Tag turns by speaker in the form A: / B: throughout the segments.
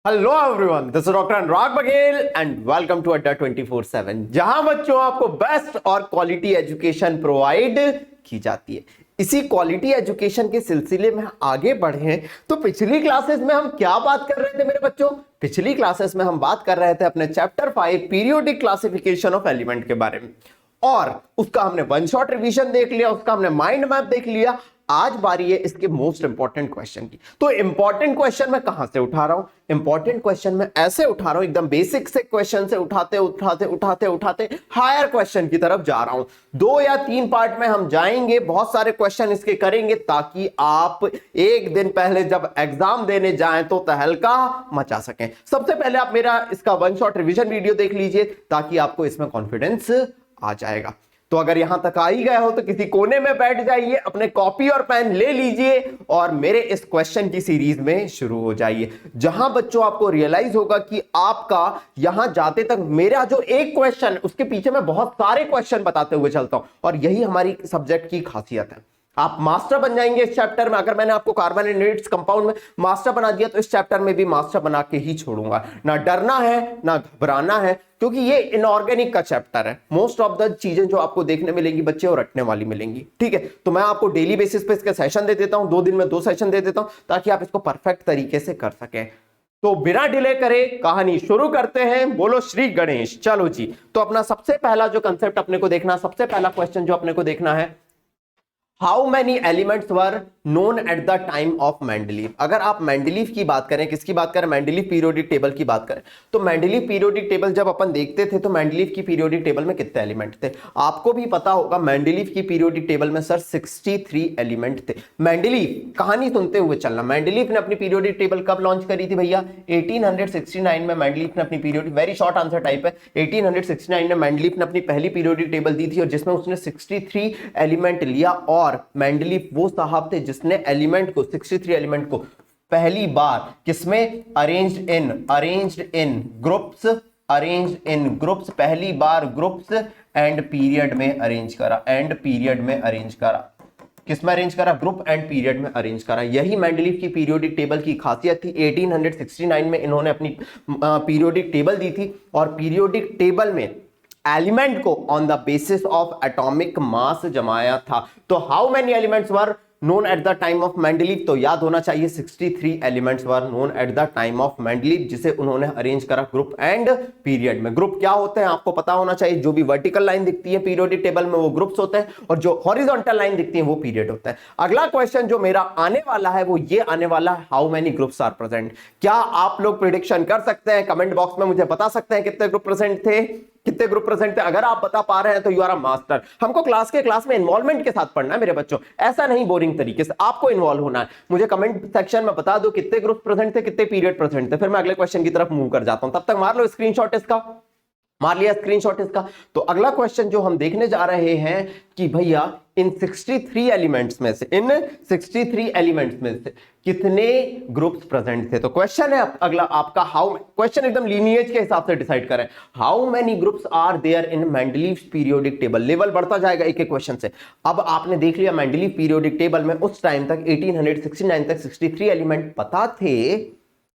A: Hello everyone, this is doctor Anurag Baghel and welcome to Adda 24/7, जहां बच्चों आपको बेस्ट और क्वालिटी एजुकेशन प्रोवाइड की जाती है। इसी क्वालिटी एजुकेशन के सिलसिले में आगे बढ़े हैं। तो पिछली क्लासेस में हम क्या बात कर रहे थे मेरे बच्चों? पिछली क्लासेस में हम बात कर रहे थे अपने chapter 5 periodic classification of element के बारे में, और उसका हमने वन शॉट रिवीजन देख लिया, उसका हमने माइंड मैप देख लिया। आज बारी है इसके मोस्ट इंपॉर्टेंट क्वेश्चन की। तो इंपॉर्टेंट क्वेश्चन मैं कहां से उठा रहा हूं? इंपॉर्टेंट क्वेश्चन मैं ऐसे उठा रहा हूं, एकदम बेसिक से क्वेश्चन से उठाते उठाते उठाते उठाते हायर क्वेश्चन की तरफ जा रहा हूं। 2 या 3 पार्ट में हम जाएंगे, बहुत सारे क्वेश्चन इसके करेंगे, ताकि आप एक दिन पहले जब एग्जाम देने जाएं तो तहलका मचा सकें। सबसे पहले आप मेरा इसका वन शॉट रिवीजन वीडियो देख लीजिए, ताकि आपको इसमें कॉन्फिडेंस आ जाएगा। तो अगर यहां तक आ ही गए हो तो किसी कोने में बैठ जाइए, अपने कॉपी और पेन ले लीजिए और मेरे इस क्वेश्चन की सीरीज में शुरू हो जाइए, जहां बच्चों आपको रियलाइज होगा कि आपका यहां जाते तक मेरा जो एक क्वेश्चन, उसके पीछे मैं बहुत सारे क्वेश्चन बताते हुए चलता हूं, और यही हमारी सब्जेक्ट की खासियत है। आप मास्टर बन जाएंगे इस चैप्टर में। अगर मैंने आपको कार्बोहाइड्रेट्स कंपाउंड में मास्टर बना दिया तो इस चैप्टर में भी मास्टर बना के ही छोड़ूंगा। ना डरना है ना घबराना है, क्योंकि ये इनऑर्गेनिक का चैप्टर है। मोस्ट ऑफ द चीजें जो आपको देखने मिलेंगी बच्चे, और रटने वाली मिलेंगी। ठीक है, तो मैं आपको डेली बेसिस पे इसके सेशन दे देता हूं, 2 दिन में 2 सेशन दे देता हूं, ताकि आप इसको परफेक्ट तरीके से कर सकें। तो बिना डिले करे कहानी शुरू करते हैं। बोलो श्री गणेश। चलो जी, तो अपना सबसे पहला जो कंसेप्ट अपने को देखना, सबसे पहला क्वेश्चन जो अपने को देखना है, how many elements were known at the time of Mendeleev. अगर आप मेंडलीव की बात करें, किसकी बात करें? मेंडलीव पीरियोडिक टेबल की बात करें, तो मेंडलीव पीरियोडिक टेबल जब अपन देखते थे तो मेंडलीव की पीरियोडिक टेबल में कितने एलिमेंट थे? आपको भी पता होगा, मेंडलीव की पीरियोडिक टेबल में सर 63 एलिमेंट थे। मेंडलीव, कहानी सुनते हुए चलना, मेंडलीव ने अपनी पीरियोडिक टेबल कब लॉन्च करी थी भैया? 1869 में मेंडलीव ने अपनी periodic, very short answer type है, 1869 में मेंडलीव ने अपनी पहली पीरियोडिक टेबल दी थी, और जिसमें उसने 63 एलिमेंट लिया। और मेंडलीव वो साहब थे जिसने एलिमेंट को, 63 एलिमेंट को पहली बार किसमें? अरेंज्ड इन ग्रुप्स, पहली बार ग्रुप्स एंड पीरियड में अरेंज करा। किसमें अरेंज करा? ग्रुप एंड पीरियड में अरेंज करा। यही मेंडलीव की पीरियोडिक टेबल की खासियत थी। 1869 में इन्होंने अपनी पीरियोडिक टेबल दी थी, और पीरियोडिक टेबल में एलिमेंट को on the basis of atomic mass जमाया था। तो how many elements were known at the time of Mendeleev? तो याद होना चाहिए 63 elements were known at the time of Mendeleev, जिसे उन्होंने अरेंज करा ग्रुप एंड पीरियड में। ग्रुप क्या होते हैं आपको पता होना चाहिए। जो भी वर्टिकल लाइन दिखती है पीरियोडिक टेबल में वो ग्रुप्स होते हैं, और जो हॉरिजॉन्टल लाइन दिखती है वो पीरियड होता है। अगला क्वेश्चन जो मेरा आने वाला है वो ये आने वाला है, how many groups are present. क्या आप लोग प्रिडिक्शन कर सकते हैं? कमेंट बॉक्स में मुझे बता सकते हैं कितने ग्रुप प्रेजेंट थे, कितने ग्रुप प्रेजेंट थे? अगर आप बता पा रहे हैं तो यू आर अ मास्टर। हमको क्लास में इन्वॉल्वमेंट के साथ पढ़ना है मेरे बच्चों, ऐसा नहीं बोरिंग तरीके से, आपको इन्वॉल्व होना है। मुझे कमेंट सेक्शन में बता दो कितने ग्रुप प्रेजेंट थे, कितने पीरियड प्रेजेंट थे, फिर मैं अगले क्वेश्चन की तरफ मूव कर जाता हूं। तब तक मार लो स्क्रीनशॉट इसका, मार लिया स्क्रीनशॉट इसका। तो अगला क्वेश्चन जो हम देखने जा रहे हैं कि भैया इन 63 एलिमेंट्स में से कितने ग्रुप्स प्रेजेंट थे। तो क्वेश्चन है अगला आपका, हाउ, क्वेश्चन एकदम लीनिएज के हिसाब से डिसाइड करें, how many groups are there in Mendeleev periodic table. Level बढ़ता जाएगा एक एक क्वेश्चन से। अब आपने देख लिया मेंडलीव पीरियोडिक टेबल में उस टाइम तक 1869 तक 63 एलिमेंट पता थे,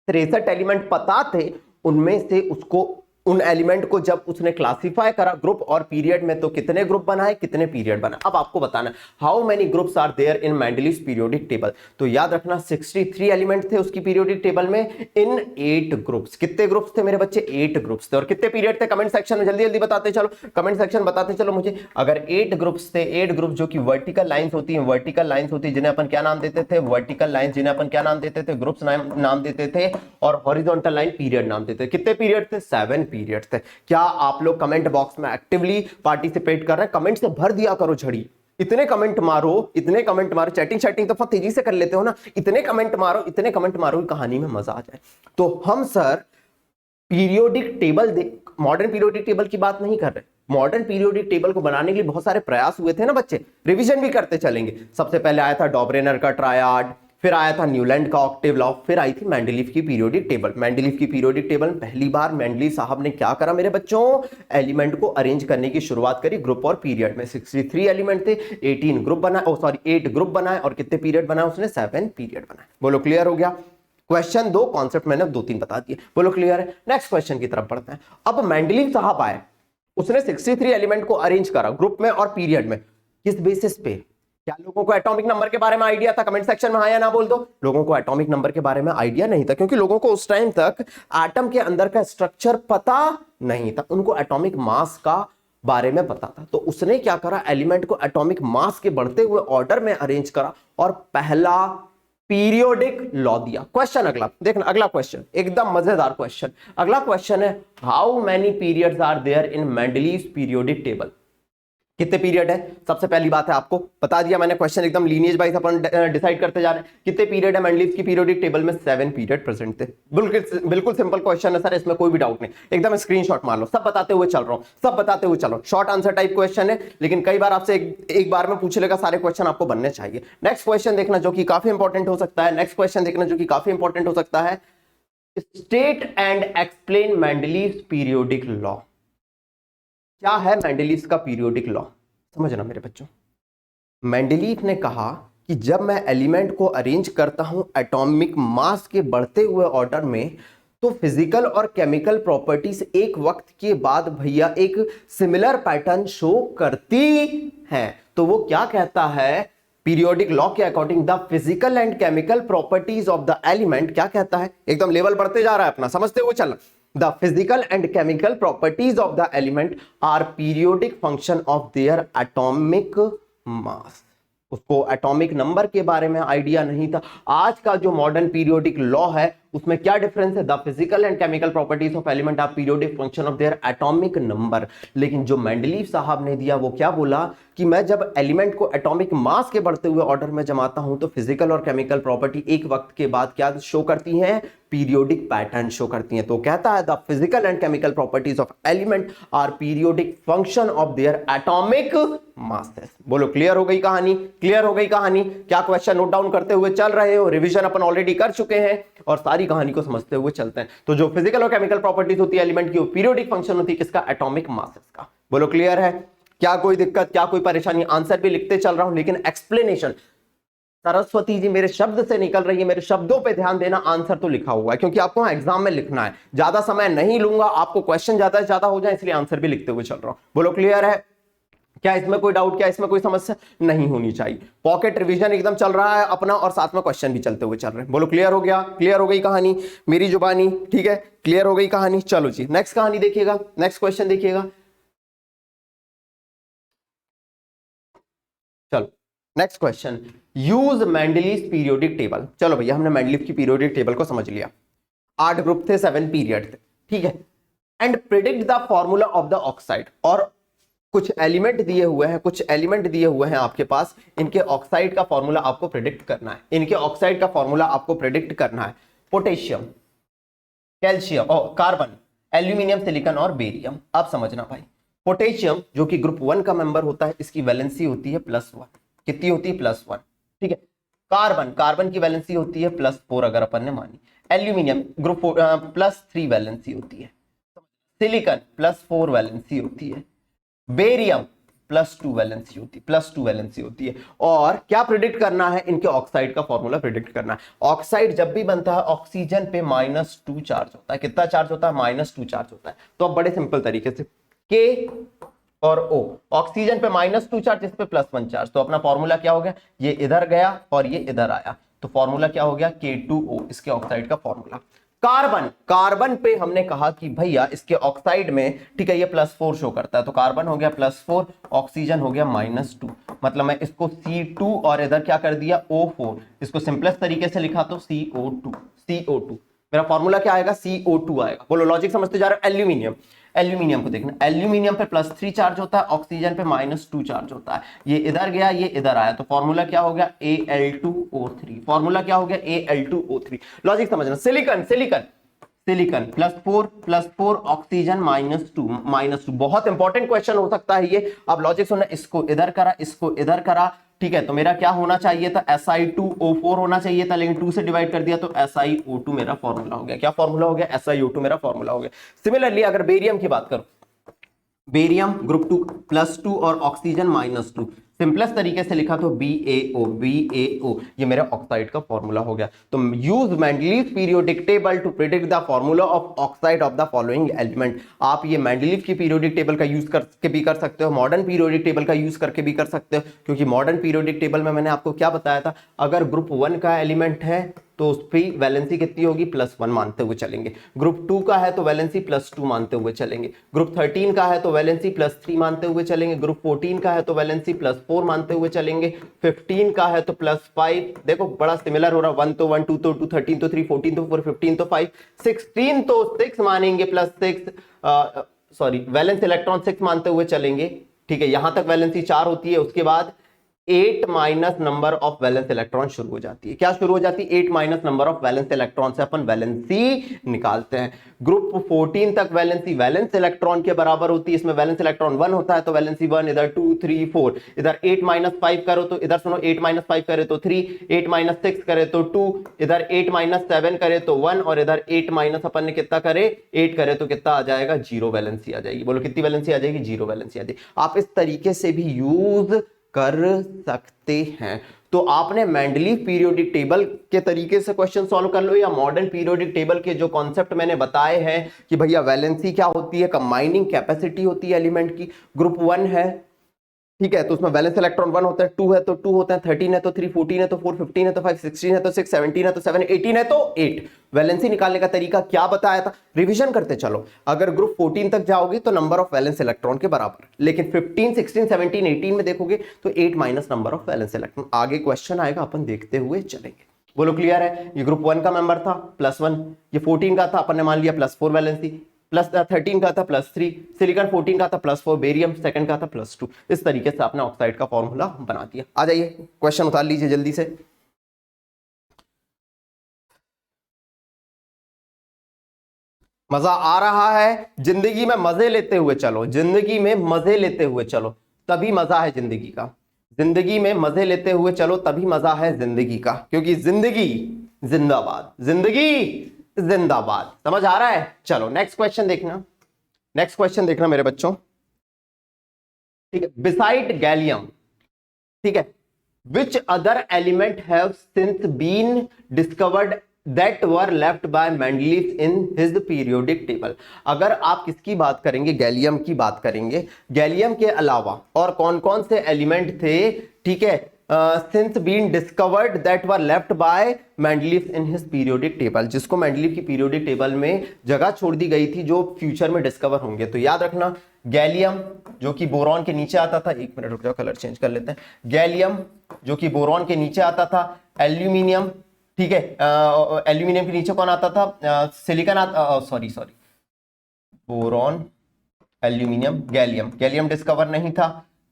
A: 63 एलिमेंट पता थे। उनमें से उसको, उन एलिमेंट को जब उसने क्लासिफाई करा ग्रुप और पीरियड में, तो कितने ग्रुप बनाए, कितने पीरियड बनाए। अब आपको बताना how many groups are there in Mendeleev periodic table. तो याद रखना 63 एलिमेंट थे उसकी पीरियोडिक टेबल में, इन 8 ग्रुप्स। कितने ग्रुप्स थे मेरे बच्चे? 8 ग्रुप्स थे। और कितने पीरियड थे? कमेंट सेक्शन में जल्दी जल्दी बताते चलो, कमेंट सेक्शन बताते चलो मुझे। अगर 8 ग्रुप्स थे, 8 ग्रुप जो कि वर्टिकल लाइंस होती हैं, वर्टिकल लाइंस होती है जिन्हें अपन क्या नाम देते थे? वर्टिकल लाइंस, जिन्हें अपन क्या नाम देते थे? ग्रुप्स नाम देते थे। और हॉरिजॉन्टल लाइन पीरियड नाम देते थे। कितने पीरियड थे? 7 पीरियड थे। क्या आप लोग कमेंट बॉक्स में एक्टिवली पार्टिसिपेट कर रहे हैं? कमेंट से भर दिया करो झड़ी, इतने कमेंट मारो, इतने कमेंट मारो। चैटिंग तो बहुत तेजी से कर लेते हो ना, इतने कमेंट मारो, इतने कमेंट मारो, कहानी में मजा आ जाए। तो हम sir periodic table, modern periodic table की बात नहीं कर रहे। मॉडर्न पीरियोडिक टेबल को बनाने के लिए बहुत सारे प्रयास हुए थे ना बच्चे, रिवीजन भी करते चलेंगे। सबसे पहले आया था डॉबरेनर का ट्रायड, फिर आया था न्यूलैंड का ऑक्टेव लॉ, फिर आई थी मेंडलीव की पीरियोडिक टेबल। मेंडलीव की पीरियोडिक टेबल में पहली बार मेंडलीव साहब ने क्या करा मेरे बच्चों? एलिमेंट को अरेंज करने की शुरुआत करी ग्रुप और पीरियड में। 63 एलिमेंट थे, 18 ग्रुप बनाए, 8 ग्रुप बनाए, और कितने पीरियड बनाए उसने? 7 पीरियड बनाए। बोलो क्लियर हो गया? क्वेश्चन 2, कॉन्सेप्ट मैंने 2-3 बता दिए। बोलो क्लियर है? नेक्स्ट क्वेश्चन की तरफ बढ़ते हैं। अब मेंडलीव साहब आए, उसने 63 एलिमेंट को अरेंज करा ग्रुप में और पीरियड में। किस बेसिस पे? क्या लोगों को एटॉमिक नंबर के बारे में आइडिया था? कमेंट सेक्शन में हाँ या ना बोल दो। लोगों को एटॉमिक नंबर के बारे में आइडिया नहीं था, क्योंकि लोगों को उस टाइम तक एटम के अंदर का स्ट्रक्चर पता नहीं था, उनको एटॉमिक मास का बारे में पता था। तो उसने क्या करा, एलिमेंट को एटॉमिक मास के बढ़ते हुए ऑर्डर में अरेंज करा और पहला पीरियोडिक लॉ दिया। क्वेश्चन अगला देखना, अगला क्वेश्चन एकदम मजेदार क्वेश्चन। अगला क्वेश्चन है, how many periods are there in Mendeleev's periodic table? कितने पीरियड है? सबसे पहली बात है, आपको बता दिया मैंने, क्वेश्चन एकदम लीनिएज वाइज अपन डिसाइड करते जा रहे हैं। कितने पीरियड है मेंडलीव्स की पीरियोडिक टेबल में? 7 पीरियड प्रेजेंट थे। बिल्कुल सिंपल क्वेश्चन है सर, इसमें कोई भी डाउट नहीं, एकदम स्क्रीनशॉट मार लो। सब बताते हुए चल रहा हूं, सब बताते हुए चलो। शॉर्ट आंसर टाइप क्वेश्चन है, लेकिन कई बार आपसे एक बार में पूछ लेगा, सारे क्वेश्चन आपको बनने चाहिए। नेक्स्ट क्वेश्चन देखना जो कि काफी इंपॉर्टेंट हो सकता है। नेक्स्ट क्वेश्चन देखना जो कि काफी इंपॉर्टेंट हो सकता है, state and explain Mendeleev's periodic law. क्या है मेंडलीव्स का पीरियोडिक लॉ? समझना मेरे बच्चों, मेंडलीव ने कहा कि जब मैं एलिमेंट को अरेंज करता हूं एटॉमिक मास के बढ़ते हुए ऑर्डर में, तो फिजिकल और केमिकल प्रॉपर्टीज एक वक्त के बाद भैया एक सिमिलर पैटर्न शो करती हैं। तो वो क्या कहता है पीरियोडिक लॉ के according, the physical and chemical properties of the element, क्या कहता है, एकदम लेवल बढ़ते जा रहा है अपना, समझते हुए चलना। The physical and chemical properties of the element are periodic function of their atomic mass. उसको एटॉमिक नंबर के बारे में आइडिया नहीं था। आज का जो मॉडर्न पीरियोडिक लॉ है उसमें क्या डिफरेंस है? The physical and chemical properties of element are periodic function of their atomic number. लेकिन जो मेंडलीव साहब ने दिया वो क्या बोला कि मैं जब एलिमेंट को एटॉमिक मास के बढ़ते हुए ऑर्डर में जमाता हूं, तो फिजिकल और केमिकल प्रॉपर्टी एक वक्त के बाद क्या शो करती हैं? पीरियोडिक पैटर्न शो करती हैं। तो कहता है the physical and chemical properties of element are periodic function of their atomic masses. बोलो क्लियर हो गई कहानी? क्लियर हो गई कहानी? क्या क्वेश्चन नोट डाउन करते हुए चल रहे हो? रिवीजन अपन ऑलरेडी कर चुके हैं और सारी कहानी को समझते हुए चलते हैं। तो जो फिजिकल और केमिकल प्रॉपर्टीज होती है एलिमेंट की, वो पीरियोडिक फंक्शन होती है किसका? एटॉमिक मासेस का। बोलो क्लियर है? क्या कोई दिक्कत, क्या कोई परेशानी? आंसर भी लिखते चल रहा हूं, लेकिन एक्सप्लेनेशन सरस्वती जी मेरे शब्द से निकल रही है, मेरे शब्दों पे ध्यान देना। आंसर तो लिखा हुआ है, क्योंकि आपको एग्जाम में लिखना है। ज्यादा समय नहीं लूंगा, आपको क्वेश्चन ज्यादा से ज्यादा हो जाए, इसलिए आंसर भी लिखते हुए चल रहा हूं। बोलो क्लियर है? क्या इसमें कोई डाउट, क्या इसमें कोई समस्या नहीं होनी चाहिए? पॉकेट रिवीजन एकदम चल रहा है अपना, और साथ में क्वेश्चन भी चलते हुए चल रहे हैं। बोलो क्लियर हो गया? क्लियर हो गई कहानी मेरी जुबानी? ठीक है, क्लियर हो गई कहानी। चलो जी नेक्स्ट कहानी देखिएगा, नेक्स्ट क्वेश्चन देखिएगा। चलो next question, use Mendeleev periodic table. चलो भैया हमने मेंडलीव की पीरियोडिक टेबल को समझ लिया। 8 ग्रुप थे, 7 पीरियड थे, ठीक है। And predict the formula of the oxide. और कुछ एलिमेंट दिए हुए हैं, कुछ एलिमेंट दिए हुए हैं आपके पास, इनके ऑक्साइड का फॉर्मूला आपको प्रिडिक्ट करना है। इनके ऑक्साइड का फॉर्मूला आपको प्रिडिक्ट करना है। पोटेशियम, कैल्शियम और कार्बन, एल्यूमिनियम, सिलिकॉन और बेरियम। आप समझना भाई, पोटेशियम जो कि ग्रुप 1 का मेंबर होता है, इसकी वैलेंसी होती है +1। कितनी होती है? +1, ठीक है। कार्बन, कार्बन की वैलेंसी होती है +4 अगर अपन ने मानी। एल्यूमिनियम ग्रुप +3 वैलेंसी होती है। सिलिकॉन +4 वैलेंसी होती है। बेरियम +2 वैलेंसी होती है, +2 वैलेंसी होती है। और क्या प्रिडिक्ट करना है? इनके ऑक्साइड का फॉर्मूला प्रिडिक्ट करना है। ऑक्साइड जब भी बनता है ऑक्सीजन पे -2 चार्ज होता है। कितना चार्ज होता है? -2 चार्ज होता है। तो अब बड़े सिंपल तरीके से K और O, ऑक्सीजन पे -2 चार्ज, इस पे +1 चार्ज, तो अपना फॉर्मूला क्या हो गया? ये इधर गया और ये इधर आया, तो फॉर्मूला क्या हो गया? K2O, इसके ऑक्साइड का फॉर्मूला। कार्बन, कार्बन पे हमने कहा कि भैया इसके ऑक्साइड में, ठीक है, ये +4 शो करता है, तो कार्बन हो गया +4, ऑक्सीजन हो गया -2। मतलब मैं इसको C2 और इधर क्या कर दिया? O4। इसको सिंपलेस्ट तरीके से लिखा तो CO2, CO2। मेरा फॉर्मूला क्या आएगा? CO2 आएगा। बोलो लॉजिक समझते जा रहे हो? एल्यूमिनियम, एल्यूमिनियम को देखना, एल्यूमिनियम पे +3 चार्ज होता है, ऑक्सीजन पे -2 चार्ज होता है। ये इधर गया, ये इधर आया, तो फॉर्मूला क्या हो गया? Al2O3। फॉर्मूला क्या हो गया? Al2O3। लॉजिक समझना। Silicon, silicon, silicon +4, oxygen -2। बहुत इंपॉर्टेंट क्वेश्चन हो सकता है ये। अब लॉजिक सुनना, इसको इधर करा, इसको इधर करा, ठीक है, तो मेरा क्या होना चाहिए था? Si2O4 होना चाहिए था, लेकिन 2 से डिवाइड कर दिया तो SiO2 मेरा फॉर्मूला हो गया। क्या फॉर्मूला हो गया? SiO2 मेरा फॉर्मूला हो गया। सिमिलरली अगर बेरियम की बात करो, बेरियम ग्रुप 2 +2 और ऑक्सीजन -2, सिंपलेस्ट तरीके से लिखा तो BaO ये मेरा ऑक्साइड का फॉर्मूला हो गया। तो use Mendeleev periodic table to predict the formula of oxide of the following element. आप ये मेंडलीव की पीरियोडिक टेबल का यूज करके भी कर सकते हो, मॉडर्न पीरियोडिक टेबल का यूज करके भी कर सकते हो, क्योंकि मॉडर्न पीरियोडिक टेबल में मैंने आपको क्या बताया था, अगर ग्रुप 1 का एलिमेंट है तो उस पर वैलेंसी कितनी होगी, +1 मानते हुए चलेंगे। ग्रुप 2 का है तो वैलेंसी +2 मानते हुए चलेंगे। ग्रुप 13 का है तो वैलेंसी +3 मानते हुए चलेंगे। ग्रुप 14 का है तो वैलेंसी +4 मानते हुए चलेंगे। 15 का है तो +5। देखो बड़ा सिमिलर हो रहा, 1 तो 1, 2 तो 2, 13 तो 3, 14 तो 4, 15 तो 5, 16 तो 6 मानेंगे +6, सॉरी वैलेंस इलेक्ट्रॉन 6 मानते हुए चलेंगे। ठीक है, यहां तक वैलेंसी 4 होती है, उसके बाद 8 minus number of valence electron शुरू हो जाती है। क्या शुरू हो जाती है, 8 minus number of valence electron से अपन वैलेंसी निकालते हैं। ग्रुप 14 तक वैलेंसी वैलेंस इलेक्ट्रॉन के बराबर होती है, इसमें वैलेंस इलेक्ट्रॉन 1 होता है तो वैलेंसी 1, इधर 2 3 4, इधर 8 माइनस 5 करो तो इधर सुनो 8 माइनस 5 करे तो 3, 8 माइनस 6 करे तो 2, इधर 8 माइनस 7 करे तो 1, और इधर 8 माइनस अपन ने कितना करे 8 करे तो कितना आ जाएगा, 0 वैलेंसी आ जाएगी। बोलो कितनी वैलेंसी आ जाएगी, 0 वैलेंसी आ जाएगी। आप इस तरीके से भी यूज कर सकते हैं। तो आपने मेंडलीव पीरियोडिक टेबल के तरीके से क्वेश्चन सॉल्व कर लो, या मॉडर्न पीरियोडिक टेबल के जो कॉन्सेप्ट मैंने बताए हैं कि भैया वैलेंसी क्या होती है, कंबाइनिंग कैपेसिटी होती है एलिमेंट की। ग्रुप 1 है, ठीक है, तो उसमें वैलेंस इलेक्ट्रॉन 1 होता है, 2 है तो 2 होता है, 13 है तो 3, 14 है तो 4, 15 है तो 5, 16 है तो 6, 17 है तो 7, 18 है तो 8। वैलेंसी निकालने का तरीका क्या बताया था, रिवीजन करते चलो। अगर ग्रुप 14 तक जाओगे तो नंबर ऑफ वैलेंस इलेक्ट्रॉन के बराबर, लेकिन 15, 16, 17, 18 में देखोगे तो 8 minus number of valence electron. आगे क्वेश्चन आएगा, अपन देखते हुए चलेंगे। बोलो क्लियर है। ये ग्रुप 1 का मेंबर था +1, ये 14 का था अपन ने मान लिया +4 वैलेंसी, +13 का था +3, सिलिकॉन 14 का था +4, बेरियम सेकंड का था +2। इस तरीके से आपने ऑक्साइड का फॉर्मूला बना दिया। आ जाइए क्वेश्चन उतार लीजिए जल्दी से। मजा आ रहा है, जिंदगी में मजे लेते हुए चलो, जिंदगी में मजे लेते हुए चलो, तभी मजा है जिंदगी का। जिंदगी में मजे लेते हुए चलो तभी मजा है जिंदगी का, क्योंकि जिंदगी जिंदाबाद, जिंदगी जिंदाबाद। समझ आ रहा है। चलो नेक्स्ट क्वेश्चन देखना, नेक्स्ट क्वेश्चन देखना मेरे बच्चों। ठीक है, बिसाइड गैलियम, ठीक है, which other element have since been discovered that were left by Mendeleev in his periodic table. अगर आप किसकी बात करेंगे, गैलियम की बात करेंगे, गैलियम के अलावा और कौन कौन से एलिमेंट थे, ठीक है, since been discovered that were left by Mendeleev in his periodic table, जिसको मेंडलीव की पीरियोडिक टेबल में जगह छोड़ दी गई थी, जो फ्यूचर में डिस्कवर होंगे। तो याद रखना, गैलियम जो कि बोरॉन के नीचे आता था, एक मिनट रुक जाओ कलर चेंज कर लेते हैं, गैलियम जो कि बोरॉन के नीचे आता था, एल्यूमिनियम, ठीक है, एल्यूमिनियम के नीचे कौन आता था, silicon sorry boron, aluminium, gallium, gallium discover नहीं था,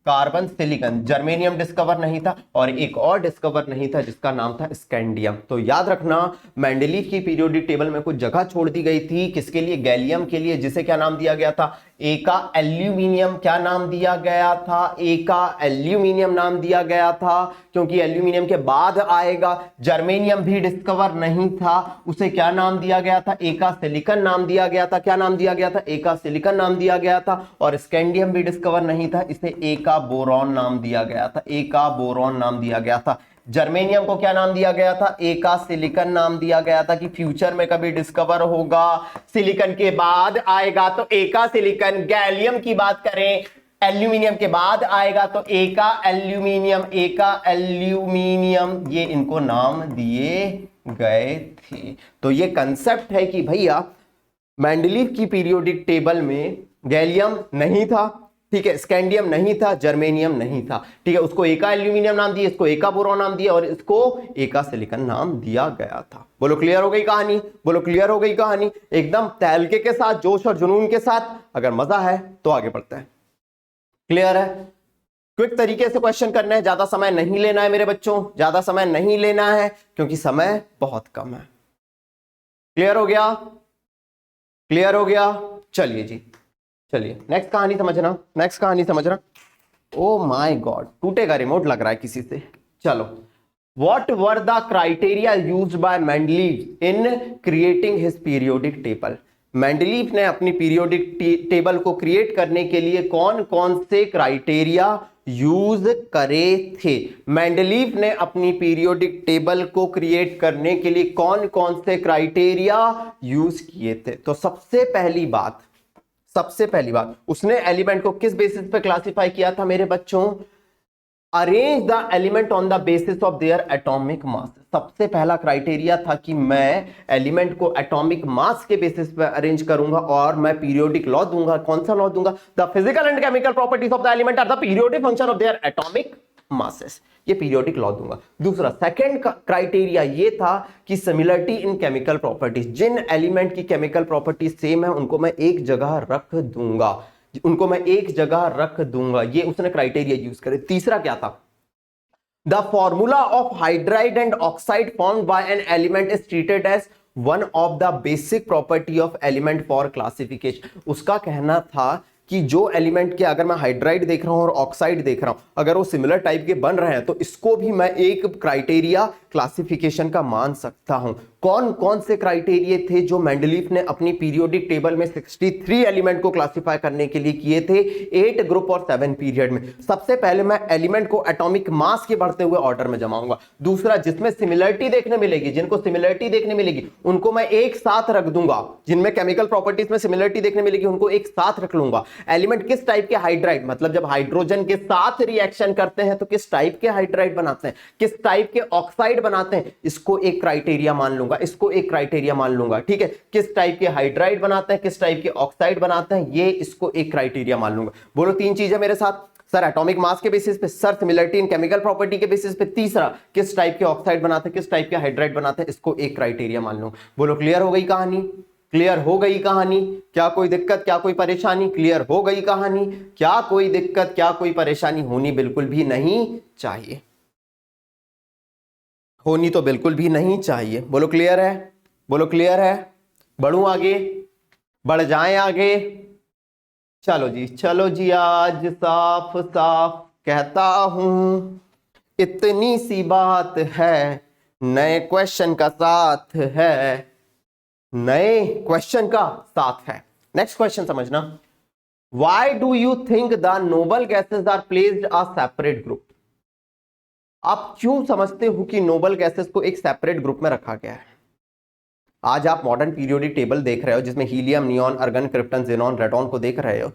A: कार्बन, सिलिकॉन, जर्मेनियम डिस्कवर नहीं था, और एक और डिस्कवर नहीं था जिसका नाम था स्कैंडियम। तो याद रखना, मेंडलीव की पीरियोडिक टेबल में कुछ जगह छोड़ दी गई थी, किसके लिए, गैलियम के लिए, जिसे क्या नाम दिया गया था, एका एल्यूमिनियम। क्या नाम दिया गया था, एका एल्यूमिनियम नाम दिया गया था, क्योंकि एल्यूमिनियम के बाद आएगा जर्मेनियम भी डिस्कवर नहीं था, उसे क्या नाम दिया गया था, एका सिलिकॉन नाम दिया गया था। क्या नाम दिया गया था, एका सिलिकॉन नाम दिया गया था, और स्कैंडियम भी डिस्कवर नहीं था, इसे एका बोरॉन नाम दिया गया था, एका बोरॉन नाम दिया गया था। जर्मेनियम को क्या नाम दिया गया था, एका सिलिकॉन नाम दिया गया था, कि फ्यूचर में कभी डिस्कवर होगा, सिलिकॉन के बाद आएगा तो एका सिलिकॉन। गैलियम की बात करें, एल्यूमिनियम के बाद आएगा तो एका एल्यूमिनियम, एका एल्यूमिनियम, ये इनको नाम दिए गए थे। तो ये कंसेप्ट है कि भैया मेंडलीव की पीरियोडिक टेबल में गैलियम नहीं था, ठीक है, स्कैंडियम नहीं था, जर्मेनियम नहीं था, ठीक है, उसको एका एल्यूमिनियम नाम दिया, इसको एका बोरॉन नाम दिया, और इसको एका सिलिकॉन नाम दिया गया था। बोलो क्लियर हो गई कहानी, बोलो क्लियर हो गई कहानी, एकदम तहलके के साथ, जोश और जुनून के साथ। अगर मजा है तो आगे बढ़ते हैं। क्लियर है, क्विक तरीके से क्वेश्चन करना है, ज्यादा समय नहीं लेना है मेरे बच्चों, ज्यादा समय नहीं लेना है, क्योंकि समय बहुत कम है। क्लियर हो गया, क्लियर हो गया। चलिए जी, चलिए नेक्स्ट कहानी समझना, नेक्स्ट कहानी समझना। ओ माय गॉड, टूटेगा रिमोट लग रहा है किसी से। चलो, what were the criteria used by Mendeleev in creating his periodic table. Mendeleev ने अपनी पीरियोडिक टेबल को क्रिएट करने के लिए कौन कौन से क्राइटेरिया यूज करे थे? मेंडलीफ ने अपनी पीरियोडिक टेबल को क्रिएट करने के लिए कौन कौन से क्राइटेरिया यूज किए थे? तो सबसे पहली बात उसने एलिमेंट को किस बेसिस पे क्लासिफाई किया था मेरे बच्चों? Arrange the element on the basis of their atomic mass. सबसे पहला क्राइटेरिया था कि मैं एलिमेंट को एटॉमिक मास के बेसिस पे अरेंज करूंगा और मैं पीरियोडिक लॉ दूंगा। कौन सा लॉ दूंगा? The physical and chemical properties of the element are the periodic function of their atomic masses. ये पीरियोडिक लॉ दूंगा। दूसरा सेकंड क्राइटेरिया ये था कि सिमिलरिटी इन केमिकल प्रॉपर्टीज। जिन एलिमेंट की केमिकल प्रॉपर्टीज सेम है उनको मैं एक जगह रख दूंगा, ये उसने क्राइटेरिया यूज करे। तीसरा क्या था? The formula of hydride and oxide formed by an element is treated as one of the basic property of element for classification. उसका कहना था कि जो एलिमेंट के अगर मैं हाइड्राइड देख रहा हूं और ऑक्साइड देख रहा हूं, अगर वो सिमिलर टाइप के बन रहे हैं तो इसको भी मैं एक क्राइटेरिया क्लासिफिकेशन का मान सकता हूं। कौन कौन से क्राइटेरिया थे जो मेंडलीफ ने अपनी पीरियोडिक टेबल में 63 एलिमेंट को क्लासिफाई करने के लिए किए थे 8 ग्रुप और 7 पीरियड में? सबसे पहले मैं एलिमेंट को एटॉमिक मास के बढ़ते हुए ऑर्डर में जमाऊंगा। दूसरा, जिसमें सिमिलरिटी देखने मिलेगी, जिनको सिमिलरिटी देखने मिलेगी उनको मैं एक साथ रख दूंगा। जिनमें केमिकल प्रॉपर्टीज में सिमिलरिटी देखने मिलेगी उनको एक साथ रख लूंगा। एलिमेंट किस टाइप के हाइड्राइड, मतलब जब हाइड्रोजन के साथ रिएक्शन करते हैं तो किस टाइप के हाइड्राइड बनाते हैं, किस टाइप के ऑक्साइड बनाते हैं, इसको एक क्राइटेरिया मान लूंगा, ठीक है। किस टाइप के हाइड्राइड बनाते हैं, किस टाइप के ऑक्साइड बनाते हैं, ये इसको एक क्राइटेरिया मान लूंगा। बोलो 3 चीजें मेरे साथ। सर एटॉमिक मास के बेसिस पे, sir similarity in chemical property के बेसिस पे, तीसरा किस टाइप के ऑक्साइड बनाते हैं, किस टाइप के हाइड्राइड बनाते हैं, इसको एक क्राइटेरिया मान लूंगा। बोलो क्लियर हो गई कहानी? क्लियर हो गई कहानी? क्या कोई दिक्कत, क्या कोई परेशानी? क्लियर हो गई कहानी? क्या कोई दिक्कत, क्या कोई परेशानी होनी बिल्कुल भी नहीं चाहिए, होनी तो बिल्कुल भी नहीं चाहिए। बोलो क्लियर है? बोलो क्लियर है? बढ़ूं आगे, बढ़ जाएं आगे? चलो जी, आज साफ साफ कहता हूं, इतनी सी बात है, नए क्वेश्चन का साथ है, नए क्वेश्चन का साथ है। नेक्स्ट क्वेश्चन समझना। Why do you think the noble gases are placed a separate group? आप क्यों समझते हो कि नोबल गैसेस को एक सेपरेट ग्रुप में रखा गया है? आज आप मॉडर्न पीरियोडिक टेबल देख रहे हो जिसमें helium, neon, argon, krypton, xenon, radon को देख रहे हो।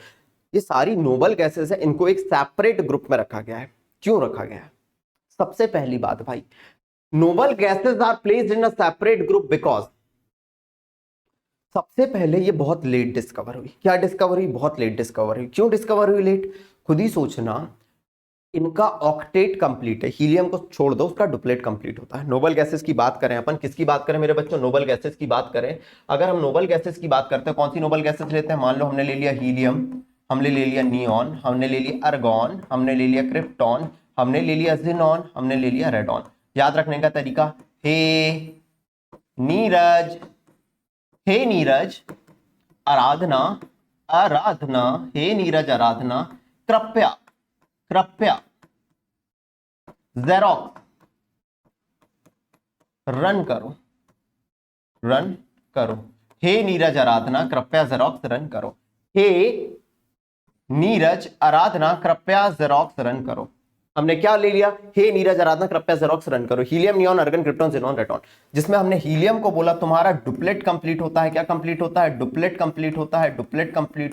A: ये सारी नोबल गैसेस है, इनको एक सेपरेट ग्रुप में रखा गया है। क्यों रखा गया है? सबसे पहली बात भाई, noble gases are placed in a separate group because सबसे पहले ये बहुत लेट डिस्कवर हुई। क्या डिस्कवर हुई? बहुत लेट डिस्कवर हुई। क्यों डिस्कवर हुई लेट? खुद ही सोचना, इनका ऑक्टेट कंप्लीट है। हीलियम को छोड़ दो, उसका डुप्लेट कंप्लीट होता है। नोबल गैसेस की बात करें अपन, किसकी बात करें मेरे बच्चों? नोबल गैसेस की बात करें। अगर हम नोबल गैसेस की बात करते हैं, कौन सी नोबल गैसेस लेते हैं? मान लो हमने ले लिया हीलियम, हमने ले लिया नियॉन, हमने ले लिया आर्गॉन, हमने ले लिया क्रिप्टॉन, हमने ले लिया ज़ेनॉन, हमने ले लिया रेडॉन। याद रखने का तरीका, हे नीरज आराधना, हे नीरज आराधना, कृपया ज़ेरॉक्स रन करो। हे नीरज आराधना, कृपया ज़ेरॉक्स रन करो। हे नीरज आराधना, कृपया ज़ेरॉक्स रन करो। हमने क्या ले लिया? हे नीरज आराधना, कृपया ज़ेरॉक्स रन करो। Helium, neon, argon, krypton, xenon, radon. जिसमें हमने हीलियम को बोला तुम्हारा डुप्लेट कंप्लीट होता है। क्या कंप्लीट होता है? डुप्लेट कंप्लीट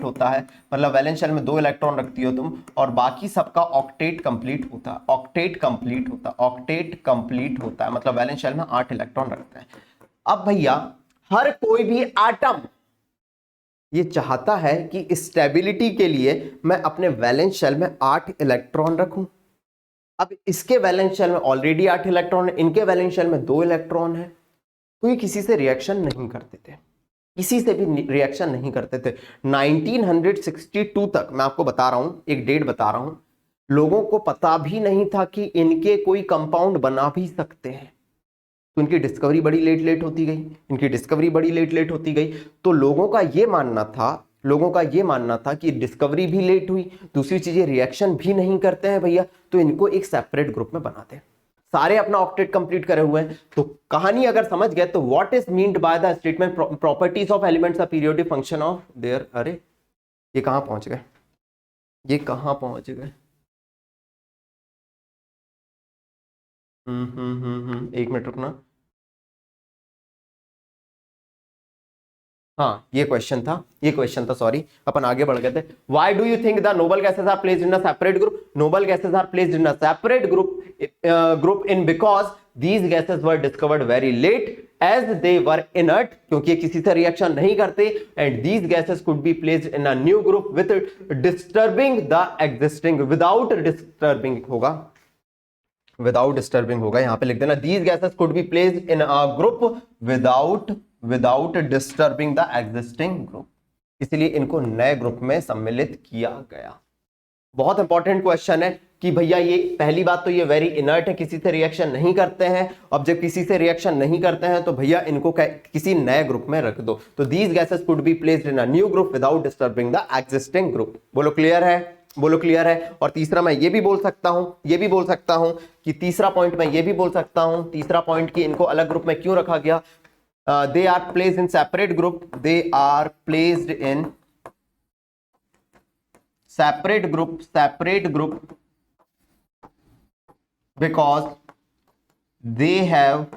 A: होता है। मतलब वैलेंस शेल में 2 इलेक्ट्रॉन रखती हो तुम, और बाकी सबका ऑक्टेट कंप्लीट होता है। ऑक्टेट कंप्लीट होता है मतलब वैलेंस शेल में 8 इलेक्ट्रॉन रखते हैं। अब भैया हर कोई भी एटम ये चाहता है कि स्टेबिलिटी के लिए मैं अपने वैलेंस शेल में 8 इलेक्ट्रॉन रखूं। अब इसके वैलेंस शेल में ऑलरेडी 8 इलेक्ट्रॉन है, इनके वैलेंस शेल में 2 इलेक्ट्रॉन है, तो ये किसी से रिएक्शन नहीं करते थे, किसी से भी रिएक्शन नहीं करते थे। 1962 तक मैं आपको बता रहा हूं, एक डेट बता रहा हूं, लोगों को पता भी नहीं था कि इनके कोई कंपाउंड बना भी सकते हैं। तो इनकी डिस्कवरी बड़ी लेट होती गई। तो लोगों का ये मानना था कि डिस्कवरी भी लेट हुई, दूसरी चीजें रिएक्शन भी नहीं करते हैं भैया, तो इनको एक सेपरेट ग्रुप में बनाते हैं। सारे अपना ऑक्टेट कंप्लीट करे हुए हैं। तो कहानी अगर समझ गए तो what is meant by the statement properties of elements are periodic function of their, अरे ये कहां पहुंच गए, ये कहां पहुंच गए, एक मिनट रुकना। हाँ ये क्वेश्चन था, ये क्वेश्चन था, सॉरी अपन आगे बढ़ गए थे। Why do you think the noble gases are placed in a separate group? Noble gases are placed in a separate group in because these gases were discovered very late as they were inert, क्योंकि ये किसी से reaction नहीं करते, and these gases could be placed in a new group with disturbing the existing, without disturbing होगा, without disturbing होगा, यहां पे लिख देना these gases could be placed in a group without disturbing the existing group, इसलिए इनको नए group में सम्मिलित किया गया। बहुत इंपॉर्टेंट क्वेश्चन है कि भैया ये पहली बात तो ये वेरी इनर्ट है, किसी से रिएक्शन नहीं करते हैं। अब जब किसी से रिएक्शन नहीं करते हैं तो भैया इनको किसी नए ग्रुप में रख दो। तो these gases could be placed in a new group without disturbing the existing group. बोलो क्लियर है, बोलो क्लियर है। और तीसरा मैं ये भी बोल सकता हूं, ये भी बोल सकता हूं कि तीसरा पॉइंट मैं ये भी बोल सकता हूं, तीसरा पॉइंट कि इनको अलग ग्रुप में क्यों रखा गया। They are placed in separate group, they are placed in separate group because they have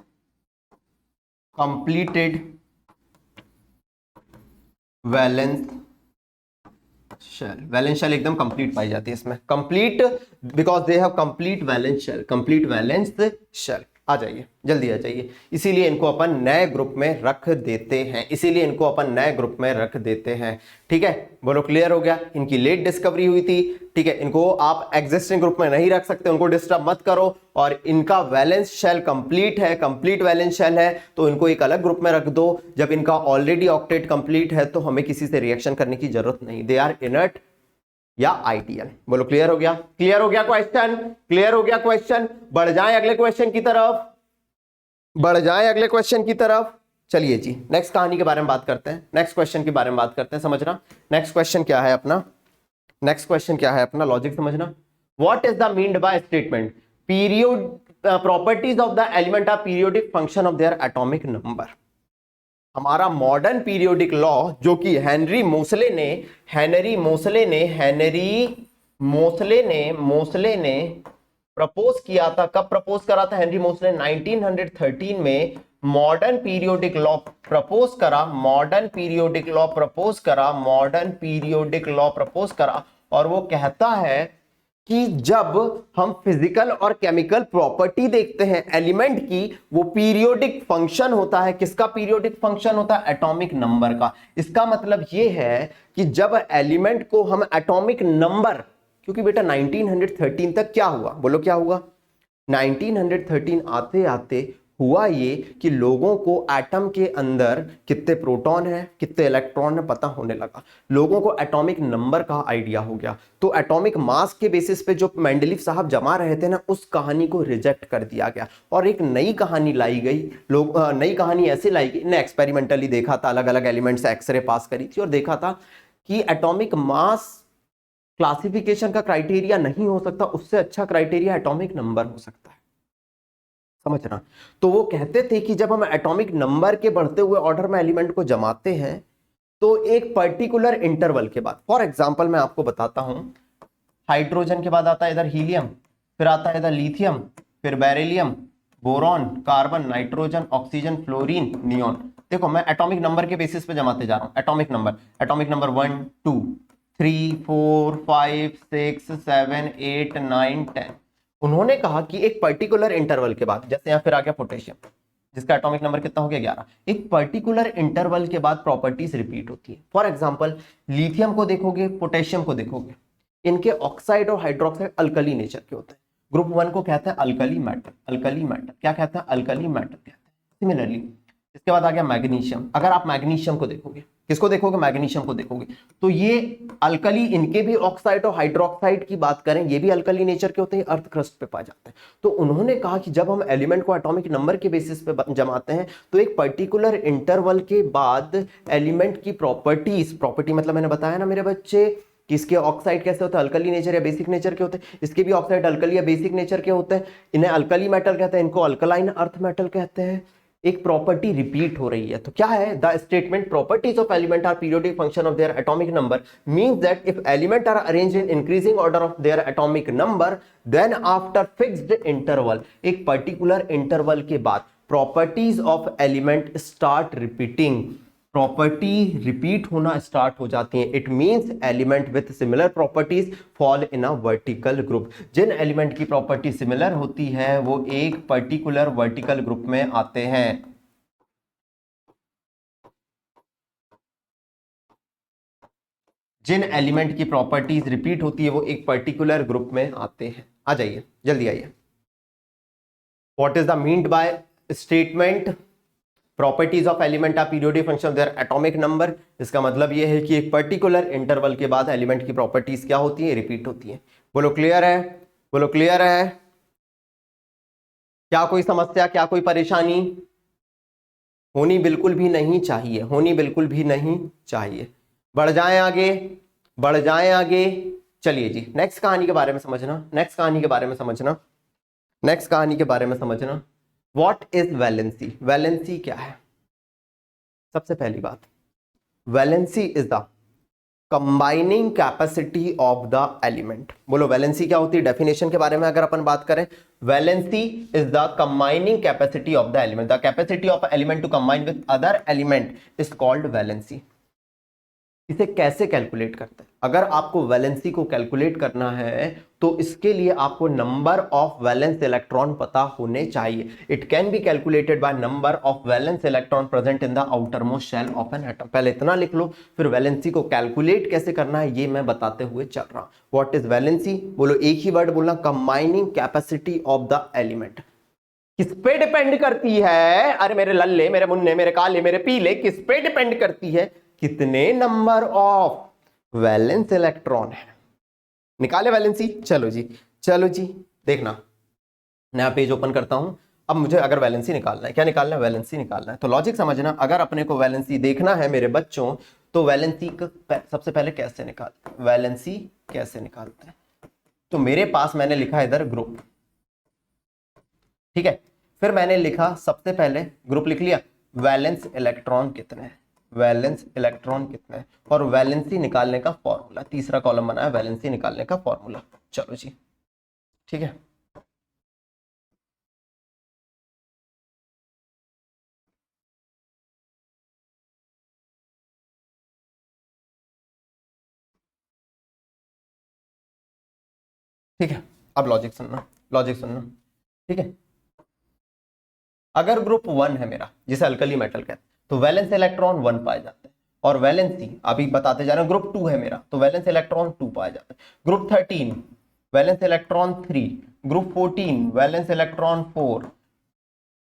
A: completed valence shell। Valence shell एकदम कंप्लीट पाई जाती है इसमें, complete because they have complete valence shell, complete valence shell. आ जाइए, जल्दी आ जाइए। इसीलिए इनको अपन नए ग्रुप में रख देते हैं, इसीलिए इनको अपन नए ग्रुप में रख देते हैं। ठीक है, बोलो क्लियर हो गया। इनकी लेट डिस्कवरी हुई थी, ठीक है, इनको आप एग्जिस्टिंग ग्रुप में नहीं रख सकते, उनको डिस्टर्ब मत करो। और इनका वैलेंस शेल कंप्लीट है, कंप्लीट वैलेंस शेल है, तो इनको एक अलग ग्रुप में रख दो। जब इनका ऑलरेडी ऑक्टेट कंप्लीट है तो हमें किसी से रिएक्शन करने की जरूरत नहीं, दे आर इनर्ट या आइडियल। बोलो क्लियर हो गया, क्लियर हो गया क्वेश्चन, क्लियर हो गया क्वेश्चन। बढ़ जाएं अगले क्वेश्चन की तरफ, बढ़ जाएं अगले क्वेश्चन की तरफ। चलिए जी, नेक्स्ट कहानी के बारे में बात करते हैं, नेक्स्ट क्वेश्चन के बारे में बात करते हैं। समझना नेक्स्ट क्वेश्चन क्या है अपना, नेक्स्ट क्वेश्चन क्या है अपना, लॉजिक समझना। What is the meant by statement period properties of the element are periodic function of their atomic number. हमारा मॉडर्न पीरियोडिक लॉ जो कि हेनरी मोसले ने प्रपोज किया था। कब प्रपोज करा था हेनरी मोसले? 1913 में मॉडर्न पीरियोडिक लॉ प्रपोज करा, मॉडर्न पीरियोडिक लॉ प्रपोज करा। और वो कहता है कि जब हम फिजिकल और केमिकल प्रॉपर्टी देखते हैं एलिमेंट की, वो पीरियोडिक फंक्शन होता है। किसका पीरियोडिक फंक्शन होता है? एटॉमिक नंबर का। इसका मतलब ये है कि जब एलिमेंट को हम एटॉमिक नंबर, क्योंकि बेटा 1913 तक क्या हुआ, बोलो क्या हुआ? 1913 आते आते हुआ ये कि लोगों को एटम के अंदर कितने प्रोटॉन है, कितने इलेक्ट्रॉन है पता होने लगा। लोगों को एटॉमिक नंबर का आइडिया हो गया। तो एटॉमिक मास के बेसिस पे जो मेंडलीव साहब जमा रहे थे ना, उस कहानी को रिजेक्ट कर दिया गया और एक नई कहानी लाई गई। लोग नई कहानी ऐसे लाई गई ने, एक्सपेरिमेंटली देखा था, अलग अलग एलिमेंट्स एक्सरे पास करी थी और देखा था कि एटॉमिक मास क्लासिफिकेशन का क्राइटेरिया नहीं हो सकता, उससे अच्छा क्राइटेरिया एटॉमिक नंबर हो सकता है। समझना। तो वो कहते थे कि जब हम एटॉमिक नंबर के बढ़ते हुए ऑर्डर में एलिमेंट को जमाते हैं तो एक पर्टिकुलर इंटरवल के बाद, फॉर एग्जांपल मैं आपको बताता हूं, हाइड्रोजन के बाद आता है इधर हीलियम, फिर आता है इधर लिथियम, फिर beryllium, boron, carbon, nitrogen, oxygen, fluorine, neon. देखो मैं एटॉमिक नंबर के बेसिस पे जमाते जा रहा हूं। Atomic number 1 2 3 4 5 6 7 8 9 10। उन्होंने कहा कि एक पर्टिकुलर इंटरवल के बाद, जैसे यहां फिर आ गया पोटेशियम जिसका एटॉमिक नंबर कितना हो गया 11, एक पर्टिकुलर इंटरवल के बाद प्रॉपर्टीज रिपीट होती है। फॉर एग्जांपल लिथियम को देखोगे, पोटेशियम को देखोगे, इनके ऑक्साइड और हाइड्रोक्साइड अल्कली नेचर के होते हैं। ग्रुप 1 को कहते हैं अल्कली मेटल, अल्कली मेटल क्या कहते हैं? अल्कली मेटल कहते हैं। सिमिलरली इसके बाद आ गया मैग्नीशियम। अगर आप मैग्नीशियम को देखोगे, किसको देखोगे? मैग्नीशियम को देखोगे, तो ये अल्कली, इनके भी ऑक्साइड और हाइड्रोक्साइड की बात करें, ये भी अल्कली नेचर के होते हैं, अर्थ क्रस्ट पे पाए जाते हैं। तो उन्होंने कहा कि जब हम एलिमेंट को एटॉमिक नंबर के बेसिस पे जमाते हैं तो एक पर्टिकुलर इंटरवल के बाद एलिमेंट की प्रॉपर्टी मतलब मैंने बताया ना मेरे बच्चे कि इसके ऑक्साइड कैसे होते हैं, अल्कली नेचर या बेसिक नेचर के होते हैं, इसके भी ऑक्साइड अल्कली या बेसिक नेचर के होते हैं, इन्हें अल्कली मेटल कहते हैं, इनको अल्कलाइन अर्थ मेटल कहते हैं। एक प्रॉपर्टी रिपीट हो रही है, तो क्या है, the statement properties of element are periodic function of their atomic number means that if element are arranged in increasing order of their atomic number then after fixed interval, एक particular interval के बाद properties of element start repeating, property repeat होना start हो जाती है। It means element with similar properties fall in a vertical group, जिन element की property similar होती है वो एक पर्टिकुलर वर्टिकल ग्रुप में आते हैं। जिन एलिमेंट की प्रॉपर्टीज रिपीट होती है वो एक पर्टिकुलर ग्रुप में आते हैं। आ जाइए, जल्दी आइए। What is the meant by statement properties of element are periodic function of their atomic number? इसका मतलब यह है कि एक पर्टिकुलर इंटरवल के बाद एलिमेंट की प्रॉपर्टीज क्या होती है, रिपीट होती है। बोलो क्लियर है, बोलो क्लियर है, क्या कोई समस्या, क्या कोई परेशानी? होनी बिल्कुल भी नहीं चाहिए, होनी बिल्कुल भी नहीं चाहिए। बढ़ जाएं आगे, बढ़ जाएं आगे। चलिए जी, नेक्स्ट कहानी के बारे में समझना, नेक्स्ट कहानी के बारे में समझना, नेक्स्ट कहानी के बारे में समझना। What is valency? वैलेंसी क्या है? सबसे पहली बात, valency is the combining capacity of the element. बोलो वैलेंसी क्या होती है? डेफिनेशन के बारे में अगर अपन बात करें, valency is the combining capacity of the element, the capacity of element to combine with other element is called valency. इसे कैसे कैलकुलेट करते हैं? अगर आपको वैलेंसी को कैलकुलेट करना है तो इसके लिए आपको नंबर ऑफ वैलेंस इलेक्ट्रॉन पता होने चाहिए। It can be calculated by number of valence electron present in the outer most shell of an atom. पहले इतना लिख लो, फिर वैलेंसी को कैलकुलेट कैसे करना है ये मैं बताते हुए चल रहा हूं। What is valency? बोलो एक ही वर्ड बोलना, combining capacity of the element. किस पे डिपेंड करती है? अरे मेरे लल्ले, मेरे मुन्ने, मेरे काले, मेरे पीले, किस पे डिपेंड करती है? कितने नंबर ऑफ वैलेंस इलेक्ट्रॉन है। निकाले वैलेंसी? चलो जी, चलो जी, देखना नया पेज ओपन करता हूं। अब मुझे अगर वैलेंसी निकालना है, क्या निकालना है? वैलेंसी निकालना है। तो लॉजिक समझना, अगर अपने को वैलेंसी देखना है मेरे बच्चों, तो वैलेंसी का सबसे पहले कैसे निकालते हैं? वैलेंसी कैसे निकालते हैं? तो मेरे पास मैंने लिखा है इधर ग्रुप, ठीक है। फिर मैंने लिखा, सबसे पहले ग्रुप लिख लिया, वैलेंस इलेक्ट्रॉन कितने हैं, वैलेंस इलेक्ट्रॉन कितने हैं, और वैलेंसी निकालने का फॉर्मूला, तीसरा कॉलम बना है वैलेंसी निकालने का फॉर्मूला। चलो जी, ठीक है। ठीक है, अब लॉजिक सुनना, लॉजिक सुनना, ठीक है। अगर ग्रुप 1 है मेरा, जिसे अल्कली मेटल कहते हैं, तो वैलेंस इलेक्ट्रॉन 1 पाए जाते हैं, और वैलेंसी अभी बताते जा रहे हैं, ग्रुप 2 है मेरा, तो वैलेंस इलेक्ट्रॉन 2 पाए जाते हैं। Group 13 valence electron 3, group 14 valence electron 4।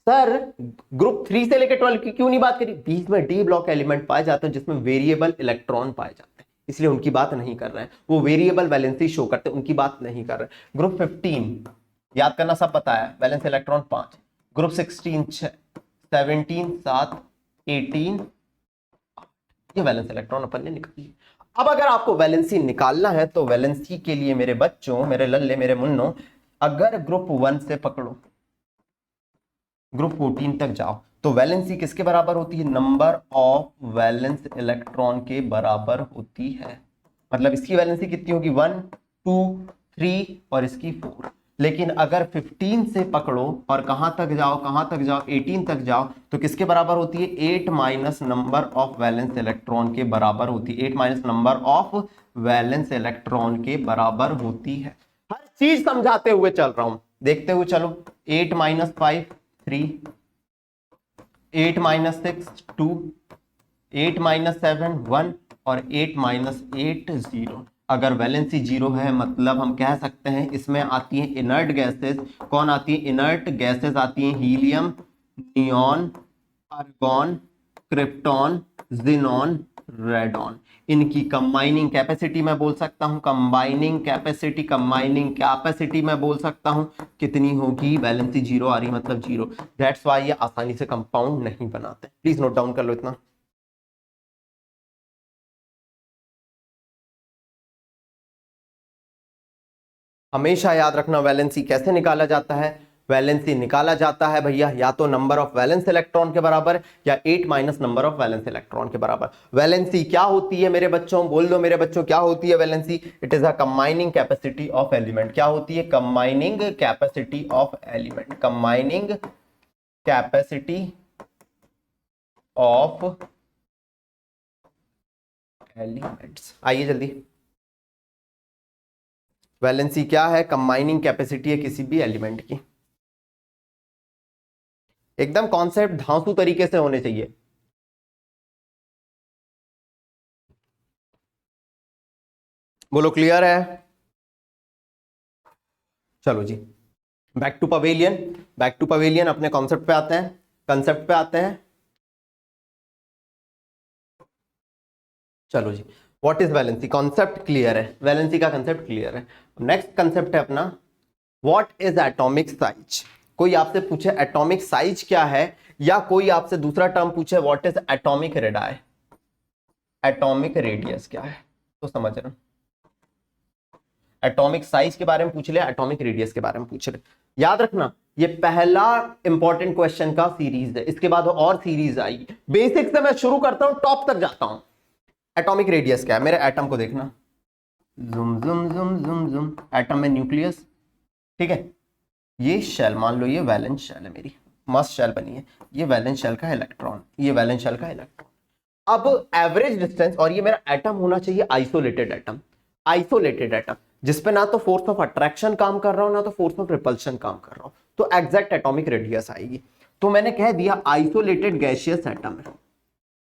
A: Sir group 3 से लेकर 12 की क्यों नहीं बात करी? बीच में डी ब्लॉक एलिमेंट पाए जाते हैं जिसमें वेरिएबल इलेक्ट्रॉन पाए जाते हैं, इसलिए उनकी बात नहीं कर रहे हैं। वो वेरिएबल वैलेंसी शो करते हैं, उनकी बात नहीं कर रहे हैं। ग्रुप 15 याद करना, सब बताया, वैलेंस इलेक्ट्रॉन 5। ग्रुप 16 6, 17 7, 18 ये वैलेंस इलेक्ट्रॉन अपन ने निकाल लिए। अब अगर आपको वैलेंसी निकालना है तो वैलेंसी के लिए मेरे बच्चों, मेरे लल्ले, मेरे मुन्नों, अगर ग्रुप 1 से पकड़ो, ग्रुप 14 तक जाओ, तो वैलेंसी किसके बराबर होती है? नंबर ऑफ वैलेंस इलेक्ट्रॉन के बराबर होती है। मतलब इसकी वैलेंसी कितनी होगी? 1 2 3 और इसकी 4। लेकिन अगर 15 से पकड़ो और कहां तक जाओ, कहां तक जाओ, 18 तक जाओ, तो किसके बराबर होती है? 8 minus number of valence electron के बराबर होती है। 8 minus number of valence electron के बराबर होती है। हर चीज समझाते हुए चल रहा हूं, देखते हुए चलो। 8 माइनस 5 3, 8 माइनस 6 2, 8 माइनस 7 1 और 8 माइनस 8 0। अगर वैलेंसी 0 है मतलब हम कह सकते हैं इसमें आती हैं इनर्ट गैसेस। कौन आती है? इनर्ट गैसेस आती हैं helium, neon, argon, krypton, xenon, radon. इनकी कंबाइनिंग कैपेसिटी मैं बोल सकता हूं, कंबाइनिंग कैपेसिटी, कंबाइनिंग कैपेसिटी मैं बोल सकता हूं कितनी होगी? वैलेंसी 0 आ रही मतलब 0। दैट्स वाई ये आसानी से कंपाउंड नहीं बनाते। प्लीज नोट डाउन कर लो इतना। हमेशा याद रखना वैलेंसी कैसे निकाला जाता है। वैलेंसी निकाला जाता है भैया या तो नंबर ऑफ वैलेंस इलेक्ट्रॉन के बराबर या 8 minus number of valence electron के बराबर। वैलेंसी क्या होती है मेरे बच्चों, बोल दो मेरे बच्चों, क्या होती है valency? It is a combining capacity of element. क्या होती है? Combining capacity of element. Combining capacity of elements. आइए जल्दी, वैलेंसी क्या है? कंबाइनिंग कैपेसिटी है किसी भी एलिमेंट की। एकदम कॉन्सेप्ट धांसू तरीके से होने चाहिए। बोलो क्लियर है? चलो जी, back to pavilion. Back to pavilion, अपने कॉन्सेप्ट पे आते हैं, कंसेप्ट पे आते हैं। चलो जी, what is valency? Concept clear है, वैलेंसी का कंसेप्ट क्लियर है। नेक्स्ट कंसेप्ट है अपना व्हाट इज एटॉमिक साइज। कोई आपसे पूछे एटॉमिक साइज क्या है, या कोई आपसे दूसरा टर्म पूछे what is atomic radii, atomic radius क्या है, तो समझ रहे हो। एटॉमिक साइज के बारे में पूछ ले, एटॉमिक रेडियस के बारे में पूछ ले। याद रखना ये पहला इंपॉर्टेंट क्वेश्चन का सीरीज है, इसके बाद और सीरीज आएगी। बेसिक से मैं शुरू करता हूं, टॉप तक जाता हूं। एटॉमिक रेडियस क्या है? मेरे एटम को देखना, जुम जुम जुम जुम जुम, एटम में न्यूक्लियस, ठीक है। ये शेल, मान लो ये वैलेंस शेल है, मेरी मस्त शेल बनी है। ये वैलेंस शेल का इलेक्ट्रॉन, ये वैलेंस शेल का इलेक्ट्रॉन। अब एवरेज डिस्टेंस, और ये मेरा एटम होना चाहिए आइसोलेटेड एटम। आइसोलेटेड एटम जिसपे ना तो फोर्स ऑफ अट्रैक्शन काम कर रहा हूं ना तो फोर्स ऑफ रिपल्शन काम कर रहा हूं, तो एग्जैक्ट एटॉमिक रेडियस आएगी। तो मैंने कह दिया आइसोलेटेड गैसियस एटम है।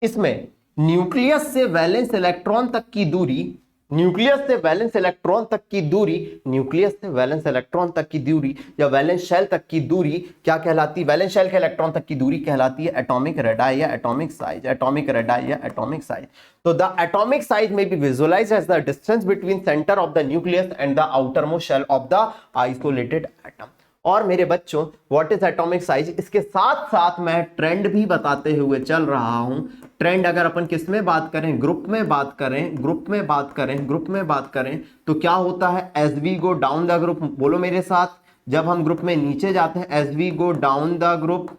A: इसमें न्यूक्लियस से वैलेंस इलेक्ट्रॉन तक की दूरी, न्यूक्लियस से वैलेंस इलेक्ट्रॉन तक की दूरी, न्यूक्लियस से वैलेंस इलेक्ट्रॉन तक की दूरी या वैलेंस शेल तक की दूरी क्या कहलाती है? वैलेंस शेल के इलेक्ट्रॉन तक की दूरी कहलाती है एटॉमिक रेडाई या एटॉमिक साइज। एटॉमिक रेडाई या एटॉमिक साइज। तो द एटॉमिक साइज में be visualized as the distance between centre of the nucleus and the outer most shell of the isolated atom. और मेरे बच्चों व्हाट इज एटॉमिक साइज, इसके साथ साथ मैं ट्रेंड भी बताते हुए चल रहा हूं। ट्रेंड अगर अपन किस में बात करें, ग्रुप में बात करें, ग्रुप में बात करें, ग्रुप में बात करें, तो क्या होता है? As we go down the group, बोलो मेरे साथ, जब हम ग्रुप में नीचे जाते हैं, as we go down the group,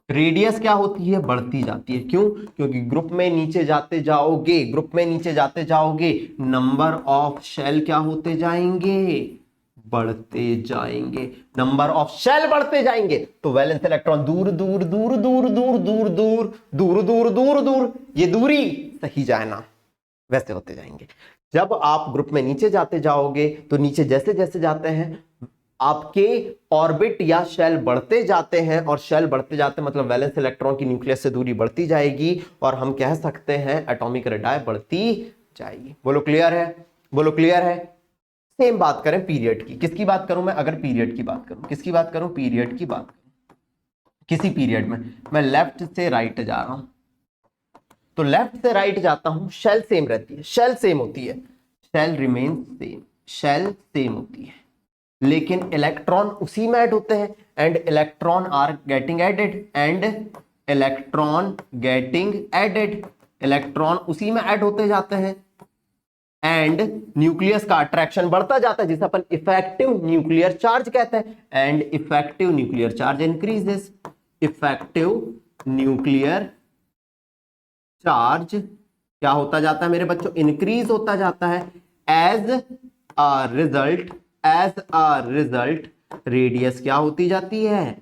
A: radius क्या होती है? बढ़ती जाती है। क्यों? क्योंकि ग्रुप में नीचे जाते जाओगे, ग्रुप में नीचे जाते जाओगे, नंबर ऑफ शेल क्या होते जाएंगे? बढ़ते जाएंगे। नंबर ऑफ शेल बढ़ते जाएंगे तो वैलेंस इलेक्ट्रॉन दूर दूर दूर दूर दूर दूर दूर दूर दूर दूर दूर, ये दूरी सही जाए ना, वैसे होते जाएंगे। जब आप ग्रुप में नीचे जाते जाओगे तो नीचे जैसे जैसे जाते हैं आपके ऑर्बिट या शेल बढ़ते जाते हैं, और शेल बढ़ते जाते मतलब वैलेंस इलेक्ट्रॉन की न्यूक्लियस से दूरी बढ़ती जाएगी, और हम कह सकते हैं एटॉमिक रेडाई बढ़ती जाएगी। बोलो क्लियर है? बोलो क्लियर है? सेम बात करें पीरियड की। किसकी बात करूं मैं? अगर पीरियड की बात करूं, किसकी बात करूं? पीरियड की बात करूं। किसी पीरियड में मैं लेफ्ट से राइट जा रहा हूं, तो लेफ्ट से राइट जाता हूं, शेल सेम रहती है, शेल सेम होती है, shell remain same, shell same होती है, लेकिन इलेक्ट्रॉन उसी में ऐड होते हैं, and electron are getting added, and electron getting added, electron उसी में ऐड होते जाते हैं, एंड न्यूक्लियस का अट्रैक्शन बढ़ता जाता है, जिसे अपन इफेक्टिव न्यूक्लियर चार्ज कहते हैं, and effective nuclear charge increases. Effective nuclear charge क्या होता जाता है मेरे बच्चों? इंक्रीज होता जाता है। As a result, as a result radius क्या होती जाती है?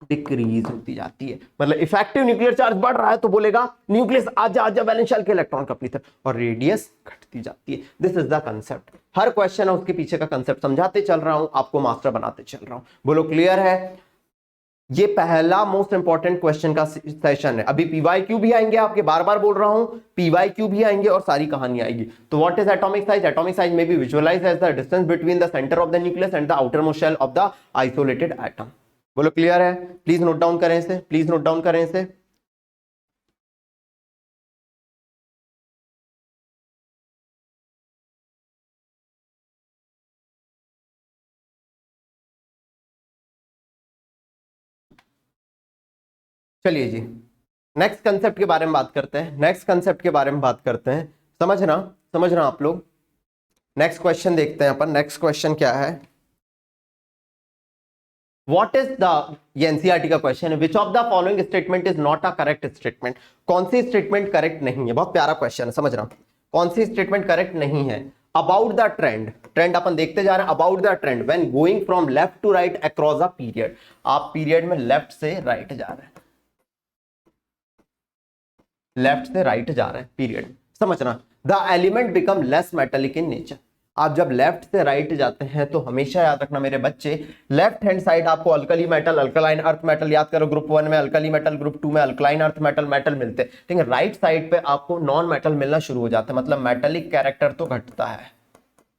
A: डिक्रीज होती जाती है। मतलब इफेक्टिव न्यूक्लियर चार्ज बढ़ रहा है तो बोलेगा न्यूक्लियस आजा आजा वैलेंस शेल के इलेक्ट्रॉन का अपनी तरफ, और रेडियस घटती जाती है। This is the concept. Her question है उसके पीछे का कंसेप्ट समझाते चल रहा हूं, आपको मास्टर बनाते चल रहा हूं। बोलो क्लियर है? ये पहला मोस्ट इंपॉर्टेंट क्वेश्चन का सेशन है। अभी पीवाईक्यू भी आएंगे, आपके बार बार बोल रहा हूं, पीवाईक्यू भी आएंगे और सारी कहानी आएगी। तो what is atomic size? Atomic size में be visualize as the distance between the centre of the nucleus and the outer most shell of the isolated atom. बोलो क्लियर है? प्लीज नोट डाउन करें इसे, प्लीज नोट डाउन करें इसे। चलिए जी, next concept के बारे में बात करते हैं, नेक्स्ट कंसेप्ट के बारे में बात करते हैं। समझना, समझना आप लोग, नेक्स्ट क्वेश्चन देखते हैं अपन। नेक्स्ट क्वेश्चन क्या है, व्हाट इज द, ये एनसीईआरटी का क्वेश्चन है, which of the following statement is not a correct statement. कौन सी स्टेटमेंट करेक्ट नहीं है, बहुत प्यारा क्वेश्चन है, समझ रहा हूं। कौन सी स्टेटमेंट करेक्ट नहीं है। अबाउट द ट्रेंड, ट्रेंड अपन देखते जा रहे हैं। About the trend when going from left to right across a period, आप पीरियड में लेफ्ट से राइट जा रहे हैं, लेफ्ट से राइट जा रहे हैं पीरियड, समझना। The element become less metallic in nature, आप जब लेफ्ट से राइट जाते हैं तो हमेशा याद रखना मेरे बच्चे, लेफ्ट हैंड साइड आपको alkali metal, alkaline earth metal, याद करो ग्रुप 1 में अल्कली मेटल, ग्रुप 2 में अल्कलाइन अर्थ मेटल मेटल मिलते हैं, ठीक है। राइट साइड पे आपको नॉन मेटल मिलना शुरू हो जाता है, मतलब मेटेलिक कैरेक्टर तो घटता है,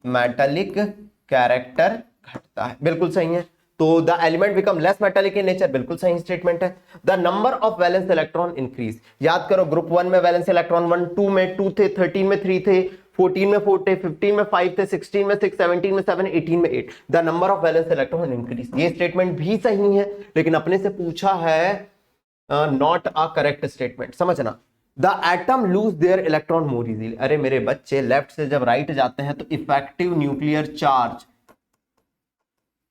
A: मेटेलिक कैरेक्टर घटता है, बिल्कुल सही है। तो the element become less metallic in nature, बिल्कुल सही स्टेटमेंट है। The number of valence electron increase, याद करो ग्रुप 1 में वैलेंस इलेक्ट्रॉन 1 2 में 2 थे, 13 में 3 थे, 14 में 4 थे, 15 में 5 थे, 16 में 6, 17 में 7, 18 में 8, the number of valence electron increase. ये स्टेटमेंट भी सही है, लेकिन अपने से पूछा है नॉट अ करेक्ट स्टेटमेंट, समझना। The atom lose their electron more easily, अरे मेरे बच्चे लेफ्ट से जब राइट जाते हैं तो effective nuclear charge,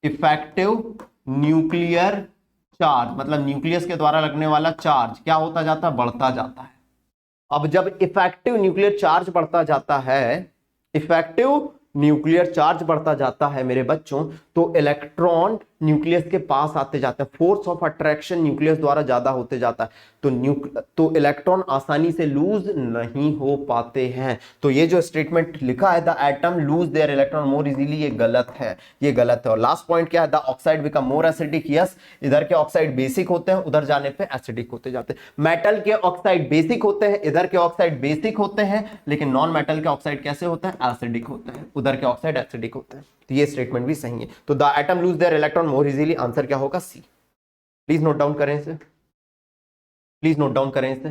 A: effective nuclear charge मतलब न्यूक्लियस के द्वारा लगने वाला चार्ज क्या होता जाता है, बढ़ता जाता है। अब जब इफेक्टिव न्यूक्लियर चार्ज बढ़ता जाता है, इफेक्टिव न्यूक्लियर चार्ज बढ़ता जाता है मेरे बच्चों, तो इलेक्ट्रॉन न्यूक्लियस के पास आते जाते हैं, फोर्स ऑफ अट्रैक्शन न्यूक्लियस द्वारा ज्यादा होते जाता है, तो इलेक्ट्रॉन आसानी से लूज नहीं हो पाते हैं। तो ये जो स्टेटमेंट लिखा है the atom lose their electron more easily, ये गलत है, ये गलत है। और लास्ट पॉइंट क्या है, the oxide become more acidic, yes, इधर के ऑक्साइड बेसिक होते हैं, उधर जाने पे एसिडिक होते जाते हैं। मेटल के ऑक्साइड बेसिक होते हैं, इधर के ऑक्साइड बेसिक होते हैं, लेकिन नॉन मेटल के ऑक्साइड कैसे होते हैं, एसिडिक होते हैं, उधर के ऑक्साइड एसिडिक होते हैं। तो ये स्टेटमेंट भी सही है। तो the atom lose their electron more easily, answer क्या होगा, सी। प्लीज नोट डाउन करें इसे, प्लीज नोट डाउन करें इसे।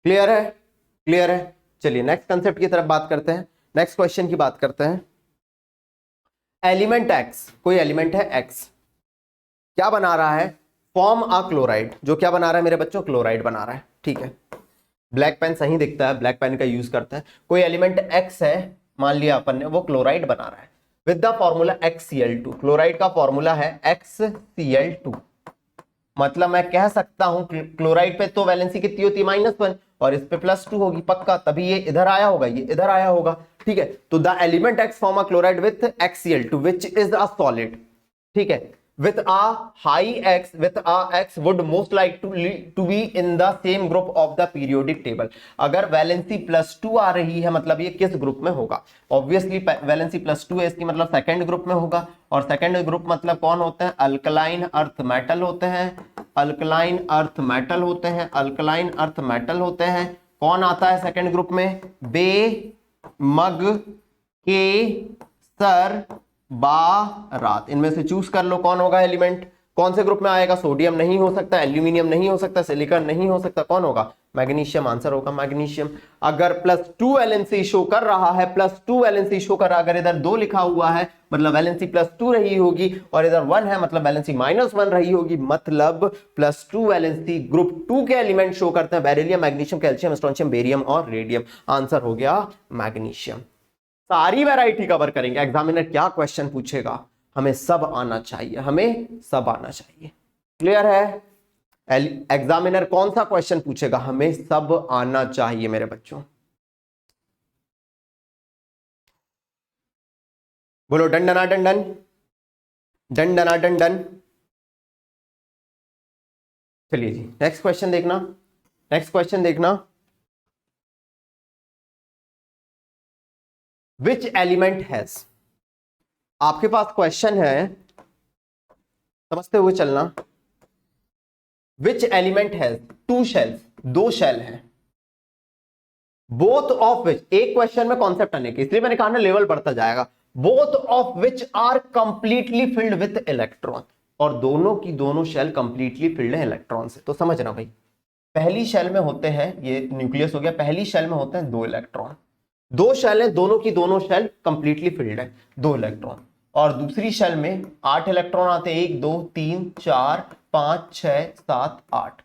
A: क्लियर है, क्लियर है। चलिए नेक्स्ट कंसेप्ट की तरफ बात करते हैं, नेक्स्ट क्वेश्चन की बात करते हैं। एलिमेंट एक्स, कोई एलिमेंट है एक्स, क्या बना रहा है, फॉर्म अ क्लोराइड, जो क्या बना रहा है मेरे बच्चों, क्लोराइड बना रहा है, ठीक है। ब्लैक पेन सही दिखता है, ब्लैक पेन का यूज करते हैं। कोई एलिमेंट एक्स है, मान लिया अपन ने, वो क्लोराइड बना रहा है with the formula XCl2, chloride का फॉर्मूला है XCl2, मतलब मैं कह सकता हूं क्लोराइड पे तो वैलेंसी कितनी होती है, -1, और इस पे +2 होगी पक्का, तभी ये इधर आया होगा, ये इधर आया होगा, ठीक है। तो the element x form a chloride with XCl2 which is a solid, ठीक है, with a high x, with a x would most like to be in the same group of the periodic table। अगर valency +2 आ रही है मतलब ये किस group में होगा, ऑब्वियसली वैलेंसी +2 है, इसकी मतलब सेकंड ग्रुप में होगा, और सेकंड ग्रुप मतलब कौन होते हैं, अल्कलाइन अर्थ मेटल होते हैं, अल्कलाइन अर्थ मेटल होते हैं, अल्कलाइन अर्थ मेटल होते हैं। कौन आता है सेकंड ग्रुप में, बे, मग, के, सर, बारात, इनमें से चूज कर लो कौन होगा एलिमेंट, कौन से ग्रुप में आएगा। सोडियम नहीं हो सकता, एल्यूमिनियम नहीं हो सकता, सिलिकॉन नहीं हो सकता, कौन होगा, मैग्नीशियम, आंसर होगा मैग्नीशियम। अगर +2 वैलेंसी शो कर रहा है, +2 वैलेंसी शो कर रहा है, अगर इधर 2 लिखा हुआ है मतलब वैलेंसी +2 रही होगी, और इधर 1 है मतलब वैलेंसी -1 रही होगी, मतलब +2 वैलेंसी ग्रुप 2 के एलिमेंट शो करते हैं, beryllium, magnesium, calcium, strontium, barium और रेडियम, आंसर हो गया मैग्नीशियम। सारी वैरायटी कवर करेंगे, एग्जामिनर क्या क्वेश्चन पूछेगा हमें सब आना चाहिए, हमें सब आना चाहिए, क्लियर है। एग्जामिनर कौन सा क्वेश्चन पूछेगा हमें सब आना चाहिए मेरे बच्चों, बोलो डन डना डन डन, डन डना डन डन। चलिए जी नेक्स्ट क्वेश्चन देखना, नेक्स्ट क्वेश्चन देखना। विच एलिमेंट हैज, आपके पास क्वेश्चन है, समझते हुए चलना। Which element has 2 shells, 2 shell हैं, बोथ ऑफ विच, एक क्वेश्चन में कॉन्सेप्ट आने के, इसलिए मैंने कहा ना लेवल बढ़ता जाएगा। Both of which are completely filled with electron, और दोनों की दोनों शेल कंप्लीटली फिल्ड है इलेक्ट्रॉन से। तो समझना भाई, पहली शेल में होते हैं, ये न्यूक्लियस हो गया, पहली शेल में होते हैं 2 इलेक्ट्रॉन, 2 शेल है, दोनों की दोनों शेल कंप्लीटली फिल्ड है, 2 इलेक्ट्रॉन। और दूसरी शेल में 8 इलेक्ट्रॉन आते हैं, 1 2 3 4 5 6 7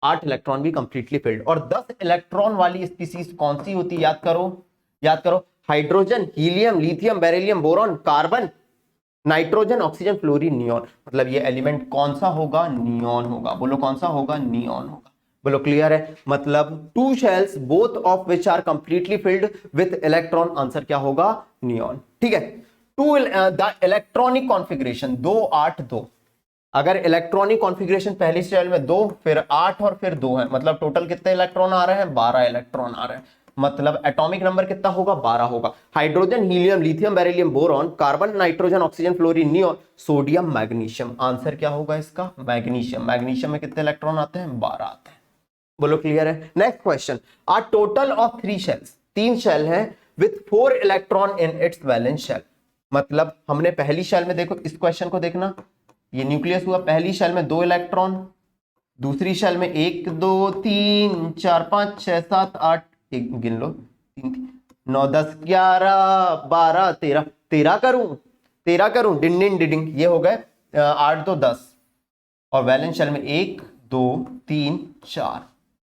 A: 8 इलेक्ट्रॉन भी कंप्लीटली फिल्ड। और 10 इलेक्ट्रॉन वाली स्पीसीज कौन सी होती है? याद करो, hydrogen, helium, lithium, beryllium, boron, carbon, nitrogen, oxygen, fluorine, neon. मतलब ये एलिमेंट कौन सा होगा? नियॉन होगा। बोलो कौन सा होगा? नियॉन होगा। बोलो क्लियर है? मतलब 2 shells both of which are completely filled with electron, answer क्या होगा? नियॉन। ठीक है। The electronic configuration 2 8 2। अगर इलेक्ट्रॉनिक कॉन्फ़िगरेशन पहली शेल में 2 फिर 8 और फिर 2 है, मतलब टोटल कितने इलेक्ट्रॉन आ रहे हैं? 12 इलेक्ट्रॉन आ रहे हैं। मतलब एटॉमिक नंबर कितना होगा? 12 होगा। Hydrogen, helium, lithium, beryllium, boron, carbon, nitrogen, oxygen, fluorine, neon, sodium, magnesium. Answer क्या होगा इसका? मैग्नीशियम। मैग्नीशियम में कितने इलेक्ट्रॉन आते हैं? 12 आते हैं। बोलो क्लियर है? Next question, a total of 3 shells, 3 shell हैं with 4 electron in its valence shell. मतलब हमने पहली शेल में, देखो इस क्वेश्चन को देखना, ये न्यूक्लियस हुआ, पहली शेल में 2 इलेक्ट्रॉन, दूसरी शेल में 1 2 3 4 5 6 7 8, एक गिन लो, 3 9 10 11 12 13, 13 करूं डिंग डिंग डिंग, ये हो गए 8 2 10। और वैलेंस शेल में 1 2 3 4,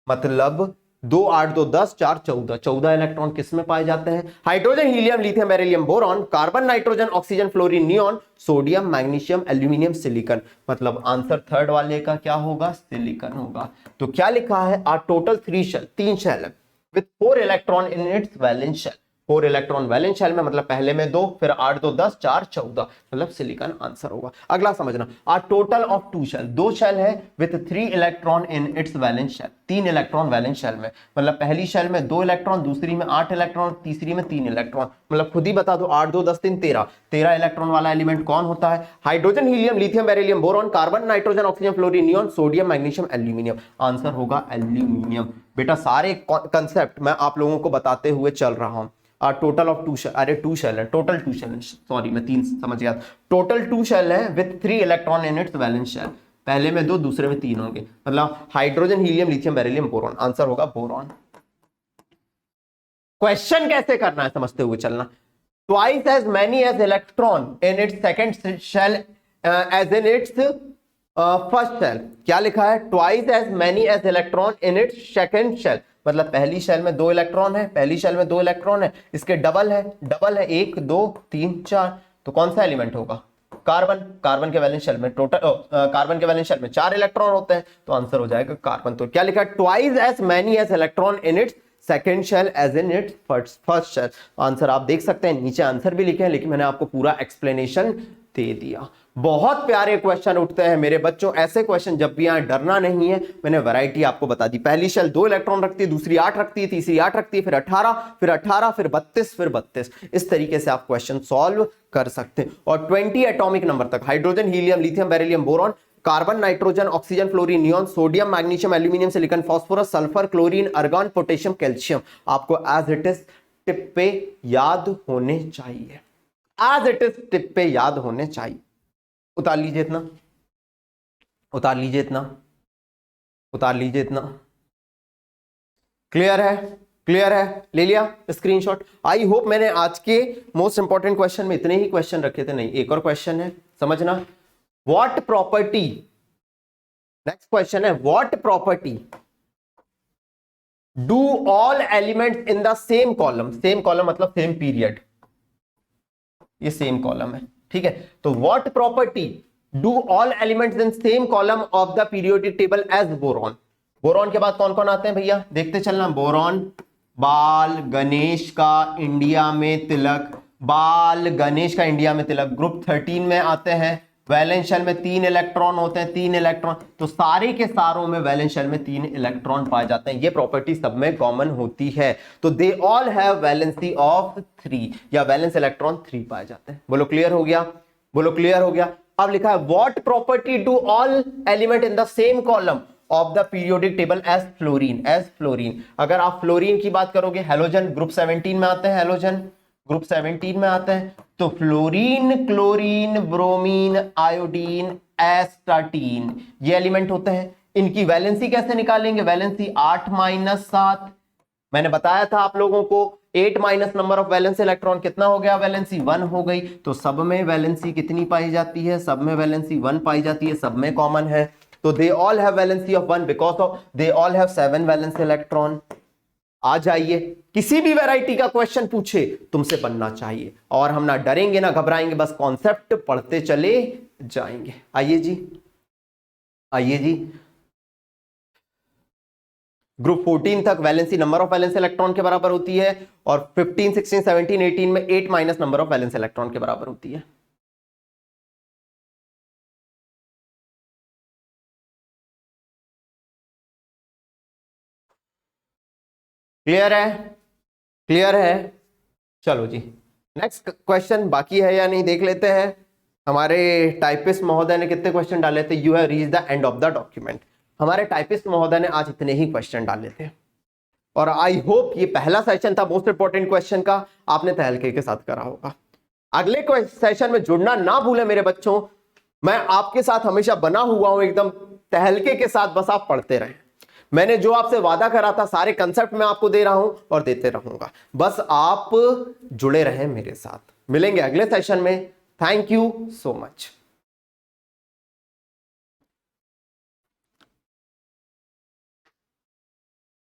A: मतलब 2 8 2 10 4 14, 14 इलेक्ट्रॉन किस में पाए जाते हैं? Hydrogen, helium, lithium, beryllium, boron, carbon, nitrogen, oxygen, fluorine, neon, sodium, magnesium, aluminium, silicon. मतलब आंसर थर्ड वाले का क्या होगा? सिलिकॉन होगा। तो क्या लिखा है? आ टोटल 3 शेल, 3 शेल है with 4 electron in its valence shell. 4 electron valence shell में, मतलब पहले में 2 फिर 8 2 10 4 14, मतलब सिलिकॉन आंसर होगा। अगला समझना, a total of 2 shell, 2 shell है with 3 electron in its valence shell, 3 electron valence shell में। मतलब पहली शेल में 2 इलेक्ट्रॉन, दूसरी में 8 इलेक्ट्रॉन, तीसरी में 3 इलेक्ट्रॉन। मतलब खुद ही बता दो, 8 2 10 3 13, 13 इलेक्ट्रॉन वाला एलिमेंट कौन होता है? Hydrogen, helium, lithium, beryllium, boron, carbon, nitrogen, oxygen, fluorine, neon, sodium, magnesium, aluminium. Answer होगा एल्यूमिनियम। बेटा सारे कंसेप्ट मैं आप लोगों को बताते हुए चल रहा हूं। टोटल ऑफ 2 शेल, अरे 2 शेल है, टोटल 2 शेल है, सॉरी मैं 3 समझ गया। टोटल 2 शेल है with 3 electron in its valence shell. पहले में 2 दूसरे में 3 होंगे, मतलब hydrogen, helium, lithium, beryllium, boron. Answer होगा बोरॉन। क्वेश्चन कैसे करना है समझते हुए चलना। Twice as many as electron in its second shell as in its first shell. क्या लिखा है? Twice as many as electron in its second shell. मतलब पहली शेल में 2 इलेक्ट्रॉन है, पहली शेल में 2 इलेक्ट्रॉन है, इसके डबल है 1 2 3 4। तो कौन सा एलिमेंट होगा? कार्बन। कार्बन के वैलेंस शेल में टोटल कार्बन के वैलेंस शेल में 4 इलेक्ट्रॉन होते हैं, तो आंसर हो जाएगा कार्बन। तो क्या लिखा है? Twice as many as electron in its second shell as in its first shell. Answer आप देख सकते हैं, नीचे आंसर भी लिखे हैं, लेकिन मैंने आपको पूरा एक्सप्लेनेशन दे दिया। बहुत प्यारे क्वेश्चन उठते हैं मेरे बच्चों, ऐसे क्वेश्चन जब भी आए डरना नहीं है। मैंने वैरायटी आपको बता दी, पहली शेल 2 इलेक्ट्रॉन रखती है, दूसरी 8 रखती है, तीसरी 8 रखती है, फिर 18 फिर 18 फिर 32 फिर 32। इस तरीके से आप क्वेश्चन सॉल्व कर सकते हैं। और 20 एटॉमिक नंबर तक hydrogen, helium, lithium, beryllium, boron, carbon, nitrogen, oxygen, fluorine, neon, sodium, magnesium, aluminium, silicon, phosphorus, sulphur, chlorine, argon, potassium, calcium आपको एज इट इज टिप पे याद होने चाहिए। एज इट इज टिप पे याद होने चाहिए। उतार लीजिए इतना, उतार लीजिए इतना, उतार लीजिए इतना। क्लियर है? क्लियर है? ले लिया स्क्रीनशॉट? आई होप मैंने आज के मोस्ट इंपॉर्टेंट क्वेश्चन में इतने ही क्वेश्चन रखे थे। नहीं, एक और क्वेश्चन है, समझना। व्हाट प्रॉपर्टी, नेक्स्ट क्वेश्चन है, what property do all elements in the same column, same column मतलब सेम पीरियड, ये सेम कॉलम है, ठीक है। तो what property do all elements in same column of the periodic table as boron. Boron के बाद कौन कौन आते हैं भैया? देखते चलना। बोरॉन, बाल, गणेश का इंडिया में तिलक, बाल गणेश का इंडिया में तिलक, ग्रुप 13 में आते हैं। वैलेंस शेल में 3 इलेक्ट्रॉन होते हैं, 3 इलेक्ट्रॉन, तो सारे के सारों में वैलेंस शेल में 3 इलेक्ट्रॉन पाए जाते हैं। ये प्रॉपर्टी सब में कॉमन होती है। तो they all have valency of 3 या वैलेंस इलेक्ट्रॉन 3 पाए जाते हैं। बोलो क्लियर हो गया? बोलो क्लियर हो गया? अब लिखा है what property do all element in the same column of the periodic table as fluorine, as fluorine. अगर आप फ्लोरीन की बात करोगे, हेलोजन ग्रुप 17 में आते हैं, हेलोजन ग्रुप 17 में आते हैं। तो fluorine, chlorine, bromine, iodine, astatine, ये एलिमेंट होते हैं। इनकी वैलेंसी कैसे निकालेंगे? वैलेंसी 8 - 7, मैंने बताया था आप लोगों को 8 minus number of valence electron कितना हो गया, वैलेंसी 1 हो गई। तो सब में वैलेंसी कितनी पाई जाती है, सब में वैलेंसी 1 पाई जाती है, सब में कॉमन है। तो they all have valency of 1 because of they all have 7 valence electron. आ जाइए, किसी भी वैरायटी का क्वेश्चन पूछे तुमसे बनना चाहिए, और हम ना डरेंगे ना घबराएंगे, बस कॉन्सेप्ट पढ़ते चले जाएंगे। आइए जी, आइए जी। ग्रुप 14 तक valency number of valence electron के बराबर होती है, और 15, 16, 17, 18 में 8 minus number of valence electron के बराबर होती है। क्लियर है, क्लियर है। चलो जी, नेक्स्ट क्वेश्चन बाकी है या नहीं देख लेते हैं। हमारे टाइपिस्ट महोदय ने कितने क्वेश्चन डाले थे, you have reach the end of the document. हमारे टाइपिस्ट महोदय ने आज इतने ही क्वेश्चन डाले थे, और आई होप ये पहला सेशन था मोस्ट इंपॉर्टेंट क्वेश्चन का, आपने तहलके के साथ करा होगा। अगले सेशन में जुड़ना ना भूले मेरे बच्चों, मैं आपके साथ हमेशा बना हुआ हूं एकदम तहलके के साथ, बस आप पढ़ते रहें। मैंने जो आपसे वादा करा था सारे कंसेप्ट मैं आपको दे रहा हूं और देते रहूंगा, बस आप जुड़े रहें मेरे साथ। मिलेंगे अगले सेशन में। Thank you so much.